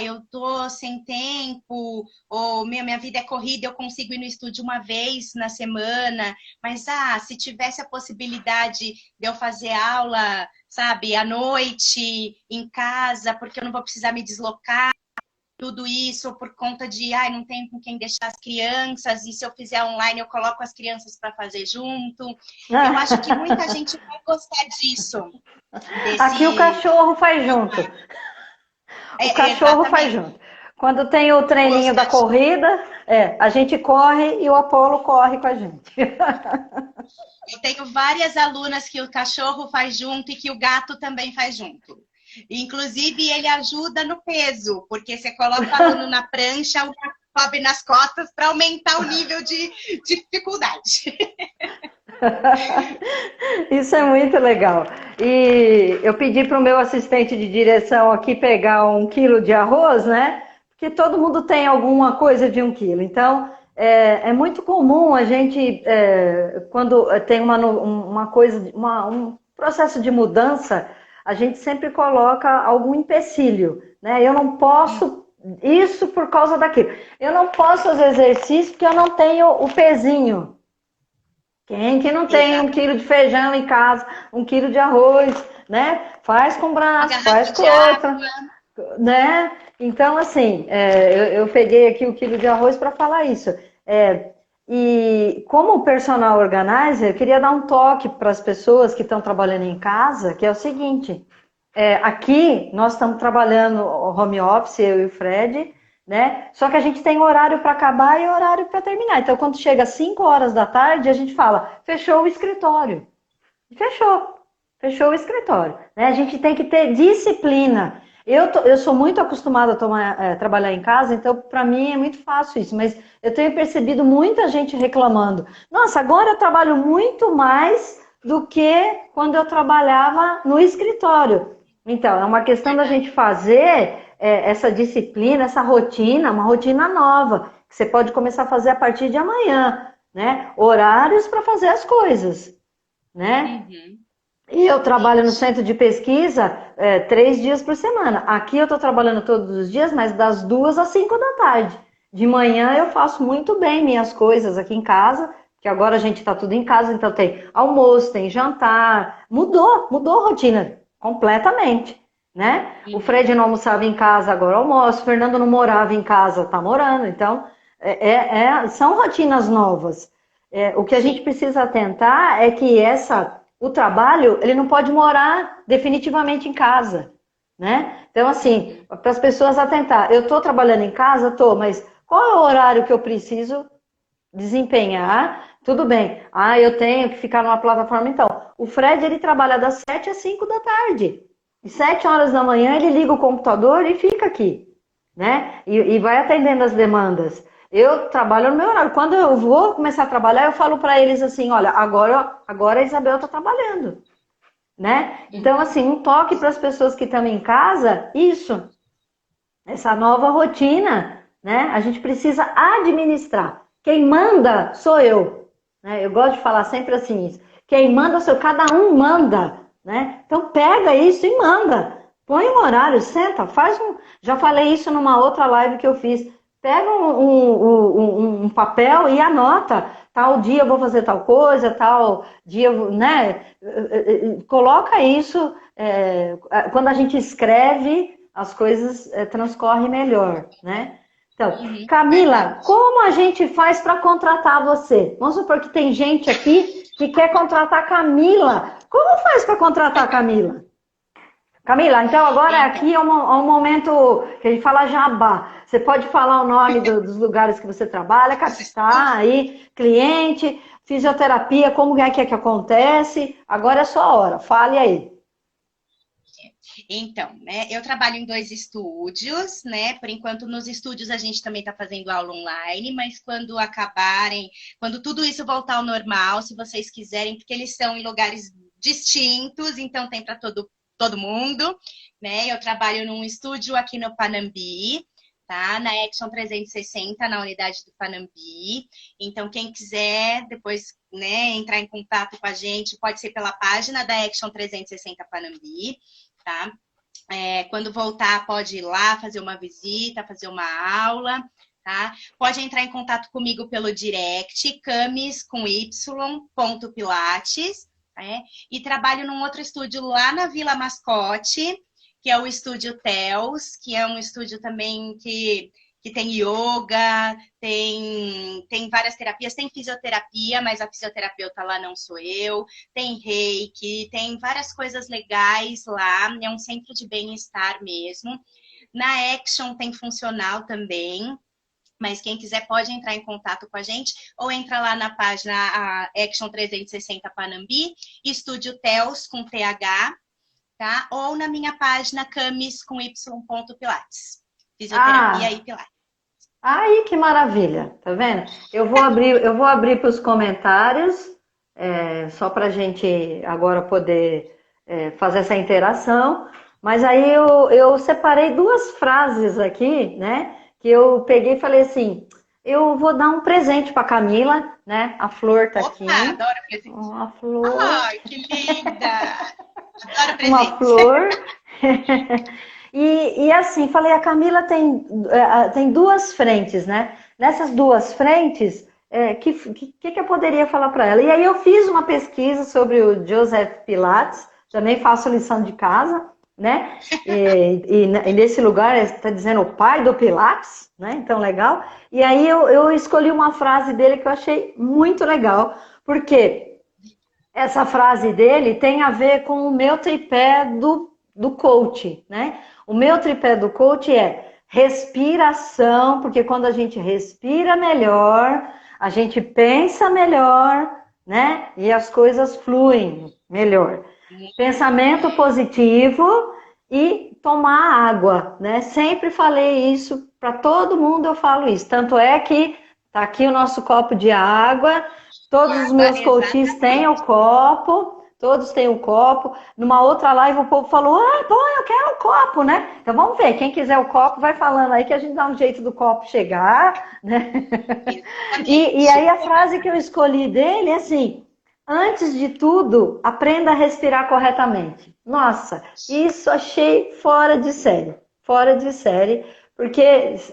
C: eu tô sem tempo, ou minha vida é corrida, eu consigo ir no estúdio uma vez na semana, mas, se tivesse a possibilidade de eu fazer aula, sabe, à noite, em casa, porque eu não vou precisar me deslocar, tudo isso por conta de, não tenho com quem deixar as crianças, e se eu fizer online eu coloco as crianças para fazer junto. Eu acho que muita gente vai gostar disso.
A: Aqui o cachorro faz junto. O cachorro faz junto. Quando tem o treininho da corrida, a gente corre e o Apolo corre com a gente.
C: Eu tenho várias alunas que o cachorro faz junto e que o gato também faz junto. Inclusive, ele ajuda no peso, porque você coloca o aluno na prancha, o gato sobe nas costas para aumentar o nível de dificuldade.
A: Isso é muito legal. E eu pedi para o meu assistente de direção aqui pegar 1 quilo de arroz, né? Porque todo mundo tem alguma coisa de 1 quilo. Então, é muito comum a gente, quando tem uma coisa, processo de mudança, a gente sempre coloca algum empecilho, né? Eu não posso isso por causa daquilo. Eu não posso fazer exercício porque eu não tenho o pezinho. Quem que não tem 1 quilo de feijão em casa, 1 quilo de arroz, né? Faz com um
C: Uma
A: braço, faz
C: garrafa
A: com
C: de
A: o outro,
C: água.
A: né? Então, assim, eu peguei aqui 1 quilo de arroz para falar isso. E como personal organizer, eu queria dar um toque para as pessoas que estão trabalhando em casa, que é o seguinte, aqui nós estamos trabalhando home office, eu e o Fred, né? Só que a gente tem horário para acabar e horário para terminar. Então, quando chega às 5 horas da tarde, a gente fala, fechou o escritório. Fechou o escritório, né? A gente tem que ter disciplina. Eu sou muito acostumada a trabalhar em casa, então para mim é muito fácil isso, mas eu tenho percebido muita gente reclamando. Nossa, agora eu trabalho muito mais do que quando eu trabalhava no escritório. Então, é uma questão da gente fazer essa disciplina, essa rotina, uma rotina nova, que você pode começar a fazer a partir de amanhã, né? Horários para fazer as coisas, né?
C: Uhum.
A: E eu trabalho no centro de pesquisa 3 dias por semana. Aqui eu estou trabalhando todos os dias, mas das 2 às 5 da tarde. De manhã eu faço muito bem minhas coisas aqui em casa, que agora a gente está tudo em casa, então tem almoço, tem jantar. Mudou a rotina completamente, né? O Fred não almoçava em casa, agora almoça. O Fernando não morava em casa, está morando. Então, são rotinas novas. O que a gente precisa atentar é que o trabalho, ele não pode morar definitivamente em casa, né? Então, assim, para as pessoas atentar, eu estou trabalhando em casa? Estou, mas qual é o horário que eu preciso desempenhar? Tudo bem. Eu tenho que ficar numa plataforma, então. O Fred, ele trabalha das 7 às 5 da tarde. E 7 horas da manhã, ele liga o computador e fica aqui, né? E vai atendendo as demandas. Eu trabalho no meu horário. Quando eu vou começar a trabalhar, eu falo para eles assim, olha, agora a Isabel está trabalhando, né? Então, assim, um toque para as pessoas que estão em casa, isso, essa nova rotina, né? A gente precisa administrar. Quem manda sou eu, né? Eu gosto de falar sempre assim, isso. Quem manda sou eu, cada um manda, né? Então, pega isso e manda. Põe um horário, senta, faz um... Já falei isso numa outra live que eu fiz. Pega um papel e anota. Tal dia eu vou fazer tal coisa, tal dia, né? Coloca isso. Quando a gente escreve, as coisas transcorrem melhor, né? Então, Camila, como a gente faz para contratar você? Vamos supor que tem gente aqui que quer contratar a Camila. Como faz para contratar a Camila? Camila, então agora aqui é um momento que a gente fala jabá. Você pode falar o nome dos lugares que você trabalha, captar aí, cliente, fisioterapia, como é que acontece. Agora é sua hora, fale aí.
C: Então, né, eu trabalho em 2 estúdios, né? Por enquanto, nos estúdios a gente também está fazendo aula online, mas quando acabarem, quando tudo isso voltar ao normal, se vocês quiserem, porque eles são em lugares distintos, então tem para todo mundo, né? Eu trabalho num estúdio aqui no Panambi, tá? Na Action 360, na unidade do Panambi. Então, quem quiser depois, né, entrar em contato com a gente, pode ser pela página da Action 360 Panambi, tá? Quando voltar, pode ir lá fazer uma visita, fazer uma aula, tá? Pode entrar em contato comigo pelo direct, camis.pilates, e trabalho num outro estúdio lá na Vila Mascote, que é o Estúdio Tels, que é um estúdio também que tem yoga, tem várias terapias, tem fisioterapia, mas a fisioterapeuta lá não sou eu, tem reiki, tem várias coisas legais lá, é um centro de bem-estar mesmo. Na Action tem funcional também, mas quem quiser pode entrar em contato com a gente ou entra lá na página Action 360 Panambi, Estúdio Tels com TH, tá? Ou na minha página camis com y.pilates. Fisioterapia e Pilates.
A: Aí que maravilha, tá vendo? Eu vou abrir para os comentários, só para a gente agora poder fazer essa interação. Mas aí eu separei 2 frases aqui, né? Que eu peguei e falei assim, eu vou dar um presente para Camila, né? A flor tá aqui.
C: Opa, adoro presente.
A: Uma flor.
C: Ai, que linda! Adoro presente.
A: Uma flor. E assim, falei, a Camila tem duas frentes, né? Nessas duas frentes, que eu poderia falar para ela? E aí eu fiz uma pesquisa sobre o Joseph Pilates, também faço lição de casa, né? E nesse lugar está dizendo o pai do Pilates, né? Então, legal. E aí eu escolhi uma frase dele que eu achei muito legal, porque essa frase dele tem a ver com o meu tripé do coach, né? O meu tripé do coach é respiração, porque quando a gente respira melhor, a gente pensa melhor, né? E as coisas fluem melhor. Pensamento positivo e tomar água, né? Sempre falei isso, para todo mundo eu falo isso. Tanto é que tá aqui o nosso copo de água, todos os meus coaches têm o copo, todos têm o copo. Numa outra live o povo falou, bom, eu quero o copo, né? Então vamos ver, quem quiser o copo vai falando aí que a gente dá um jeito do copo chegar, né? E aí a frase que eu escolhi dele é assim, antes de tudo, aprenda a respirar corretamente. Nossa, isso achei fora de série, porque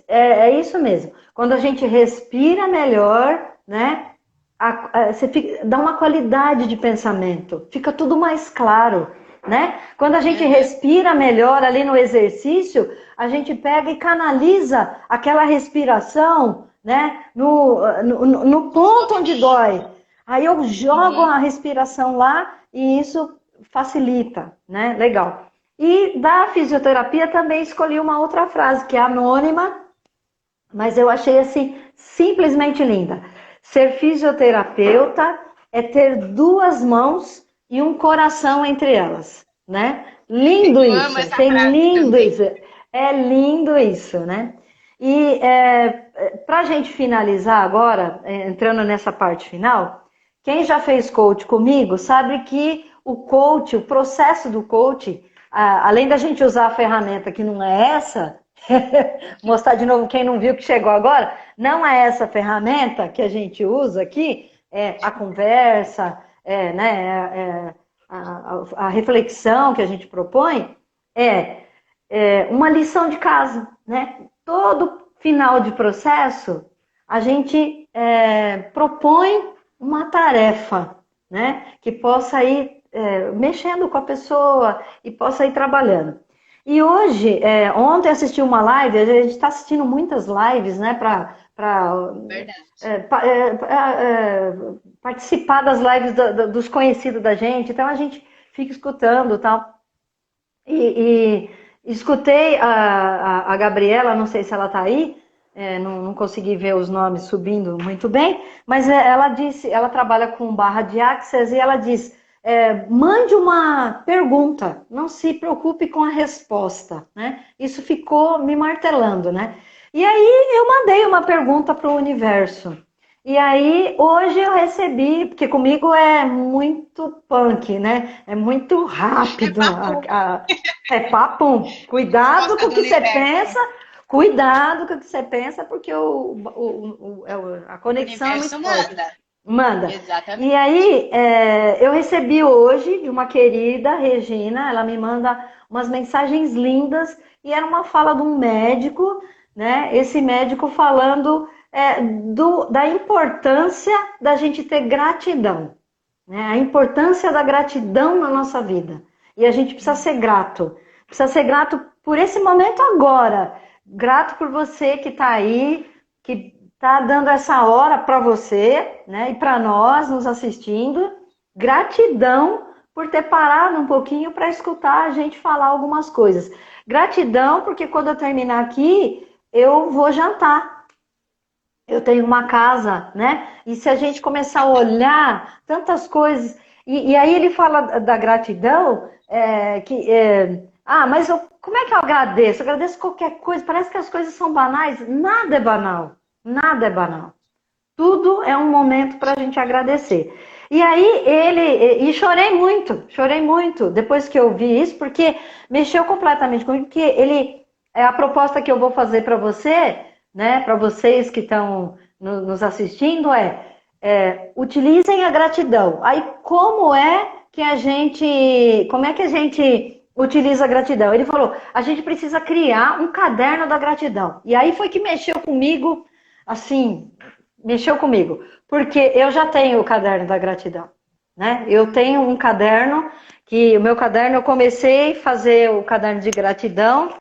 A: é isso mesmo. Quando a gente respira melhor, né? Você dá uma qualidade de pensamento, fica tudo mais claro, né? Quando a gente respira melhor ali no exercício, a gente pega e canaliza aquela respiração, né? No ponto onde dói. Aí eu jogo a respiração lá e isso facilita, né? Legal. E da fisioterapia também escolhi uma outra frase, que é anônima, mas eu achei assim, simplesmente linda. Ser fisioterapeuta é ter duas mãos e um coração entre elas, né? Lindo isso, tem lindo isso. É lindo isso, né? E pra gente finalizar agora, entrando nessa parte final, quem já fez coach comigo sabe que o coach, o processo do coach, além da gente usar a ferramenta que não é essa, mostrar de novo quem não viu que chegou agora, não é essa ferramenta que a gente usa aqui, é a conversa, né, a reflexão que a gente propõe, é uma lição de casa, né? Todo final de processo, a gente propõe uma tarefa, né? Que possa ir mexendo com a pessoa e possa ir trabalhando. E hoje, ontem assisti uma live, a gente está assistindo muitas lives, né, para participar das lives dos conhecidos da gente, então a gente fica escutando e tal. E escutei a Gabriela, não sei se ela está aí, não consegui ver os nomes subindo muito bem, mas ela disse, ela trabalha com barra de access e ela diz, mande uma pergunta, não se preocupe com a resposta, né? Isso ficou me martelando, né? E aí eu mandei uma pergunta para o universo. E aí hoje eu recebi, porque comigo é muito punk, né? É muito rápido. É papum. Cuidado com o que você pensa. Cuidado com o que você pensa, porque a conexão é muito forte. Manda.
C: Exatamente.
A: E aí, eu recebi hoje de uma querida, Regina, ela me manda umas mensagens lindas, e era uma fala de um médico, né? Esse médico falando da importância da gente ter gratidão, né? A importância da gratidão na nossa vida. E a gente precisa ser grato. Precisa ser grato por esse momento agora. Grato por você que está aí, que tá dando essa hora para você, né? E para nós nos assistindo. Gratidão por ter parado um pouquinho para escutar a gente falar algumas coisas. Gratidão porque quando eu terminar aqui, eu vou jantar. Eu tenho uma casa, né? E se a gente começar a olhar tantas coisas... E aí ele fala da gratidão, mas como é que eu agradeço? Eu agradeço qualquer coisa. Parece que as coisas são banais. Nada é banal. Nada é banal. Tudo é um momento para a gente agradecer. E aí e chorei muito depois que eu vi isso, porque mexeu completamente comigo, porque a proposta que eu vou fazer para você né, para vocês que estão nos assistindo utilizem a gratidão. Aí como é que a gente utiliza a gratidão? Ele falou, a gente precisa criar um caderno da gratidão. E aí foi que mexeu comigo, assim, porque eu já tenho o caderno da gratidão, né? Eu tenho um caderno que o meu caderno eu comecei a fazer o caderno de gratidão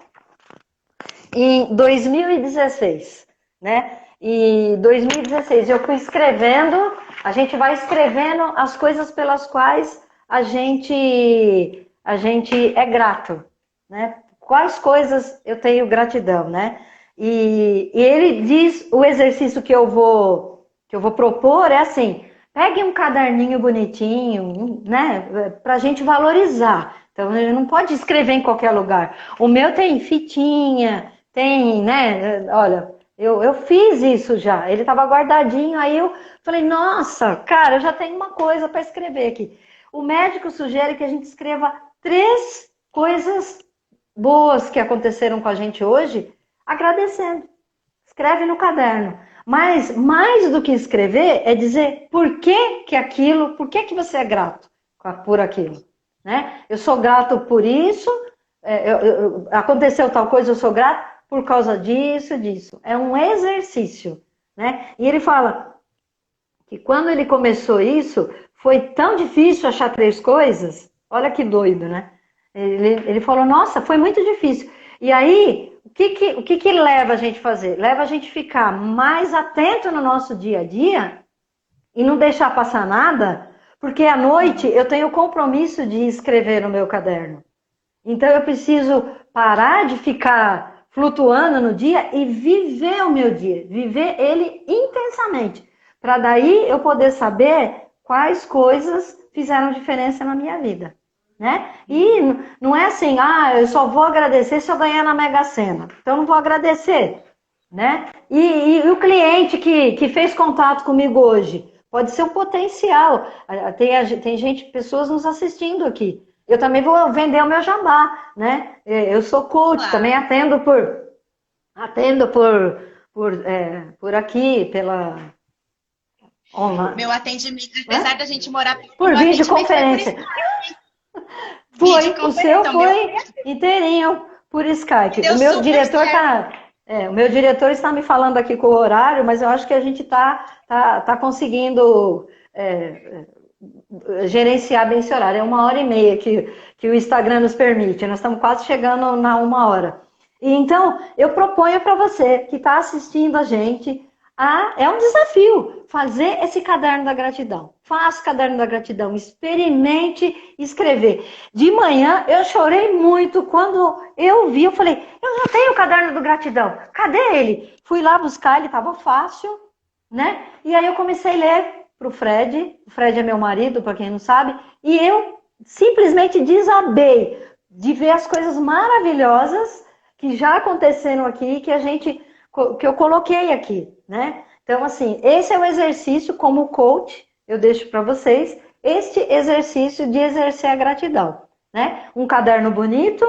A: em 2016, né? E 2016 eu fui escrevendo, a gente vai escrevendo as coisas pelas quais a gente é grato, né? Quais coisas eu tenho gratidão, né? E ele diz, o exercício que eu vou propor é assim, pegue um caderninho bonitinho, né? Pra gente valorizar. Então, ele não pode escrever em qualquer lugar. O meu tem fitinha, tem, né? Olha, eu fiz isso já. Ele estava guardadinho, aí eu falei, nossa, cara, eu já tenho uma coisa para escrever aqui. O médico sugere que a gente escreva 3 coisas boas que aconteceram com a gente hoje, agradecendo. Escreve no caderno. Mas mais do que escrever é dizer por que você é grato por aquilo, né? Eu sou grato por isso, aconteceu tal coisa, eu sou grato por causa disso. É um exercício, né? E ele fala que quando ele começou isso, foi tão difícil achar 3 coisas. Olha que doido, né? Ele falou, nossa, foi muito difícil. E aí, o que leva a gente a fazer? Leva a gente ficar mais atento no nosso dia a dia e não deixar passar nada, porque à noite eu tenho o compromisso de escrever no meu caderno. Então eu preciso parar de ficar flutuando no dia e viver o meu dia, viver ele intensamente, para daí eu poder saber quais coisas fizeram diferença na minha vida, né? E não é assim, eu só vou agradecer se eu ganhar na Mega Sena, então eu não vou agradecer, né? E o cliente que fez contato comigo hoje, pode ser um potencial, tem gente, pessoas nos assistindo aqui. Eu também vou vender o meu jabá, né? Eu sou coach, claro. Também atendo por aqui, pela
C: online. Meu atendimento, apesar da gente morar
A: por videoconferência. O seu então, foi inteirinho por Skype. O meu diretor o meu diretor está me falando aqui com o horário, mas eu acho que a gente tá conseguindo gerenciar bem esse horário. É 1h30 que o Instagram nos permite. Nós estamos quase chegando na 1h. E então, eu proponho para você que está assistindo a gente, é um desafio fazer esse caderno da gratidão. Faça o caderno da gratidão, experimente escrever. De manhã, eu chorei muito quando eu vi, eu falei, eu já tenho o caderno da gratidão, cadê ele? Fui lá buscar, ele estava fácil, né? E aí eu comecei a ler para o Fred é meu marido, para quem não sabe, e eu simplesmente desabei de ver as coisas maravilhosas que já aconteceram aqui, que eu coloquei aqui, né? Então, assim, esse é o exercício como coach, eu deixo para vocês, este exercício de exercer a gratidão, né? Um caderno bonito,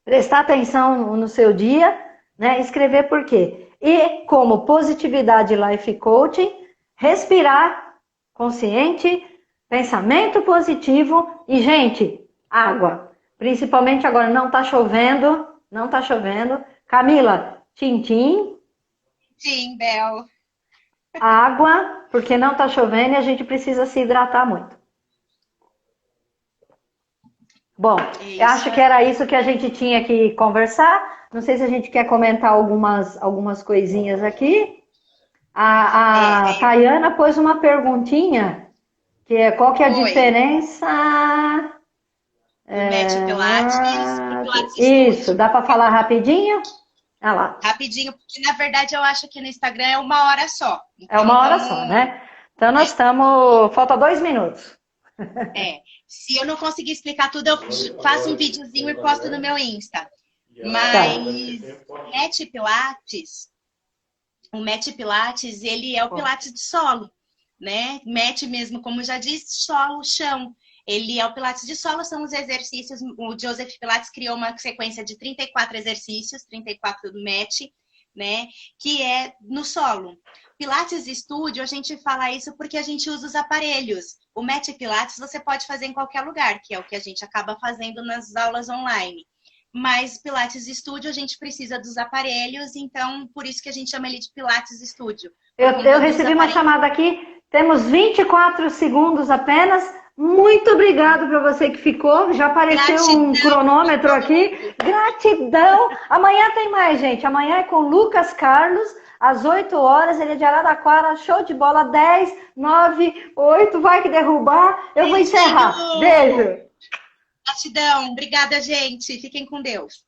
A: prestar atenção no seu dia, né? Escrever por quê? E como positividade life coaching, respirar consciente, pensamento positivo e, gente, água. Principalmente agora, não tá chovendo. Camila, tintim.
C: Sim, Bel.
A: Água, porque não tá chovendo e a gente precisa se hidratar muito. Bom, eu acho que era isso que a gente tinha que conversar. Não sei se a gente quer comentar algumas coisinhas aqui. A Tayana pôs uma perguntinha, que é qual que é a diferença...
C: Mete Pilates.
A: Isso, dá para falar rapidinho? Ah lá.
C: Rapidinho, porque na verdade eu acho que no Instagram é 1h só.
A: Então, é 1h só, né? Então nós estamos... Falta 2 minutos.
C: Se eu não conseguir explicar tudo, eu faço um videozinho e posto no meu Insta. Mas Mete Pilates... O Mete Pilates, ele é o Pilates de solo, né? Mete mesmo, como já disse, solo, chão. Ele é o Pilates de solo, são os exercícios. O Joseph Pilates criou uma sequência de 34 exercícios, 34 do Mete. né? Que é no solo. Pilates Studio, a gente fala isso porque a gente usa os aparelhos. O Mat Pilates você pode fazer em qualquer lugar, que é o que a gente acaba fazendo nas aulas online. Mas Pilates Studio a gente precisa dos aparelhos, então por isso que a gente chama ele de Pilates Studio.
A: Eu recebi uma chamada aqui, temos 24 segundos apenas. Muito obrigado para você que ficou. Já apareceu um cronômetro aqui. Gratidão. Amanhã tem mais, gente. Amanhã é com Lucas Carlos, às 8 horas. Ele é de Araraquara. Show de bola. 10, 9, 8. Vai que derrubar. Eu vou encerrar. Beijo.
C: Gratidão. Obrigada, gente. Fiquem com Deus.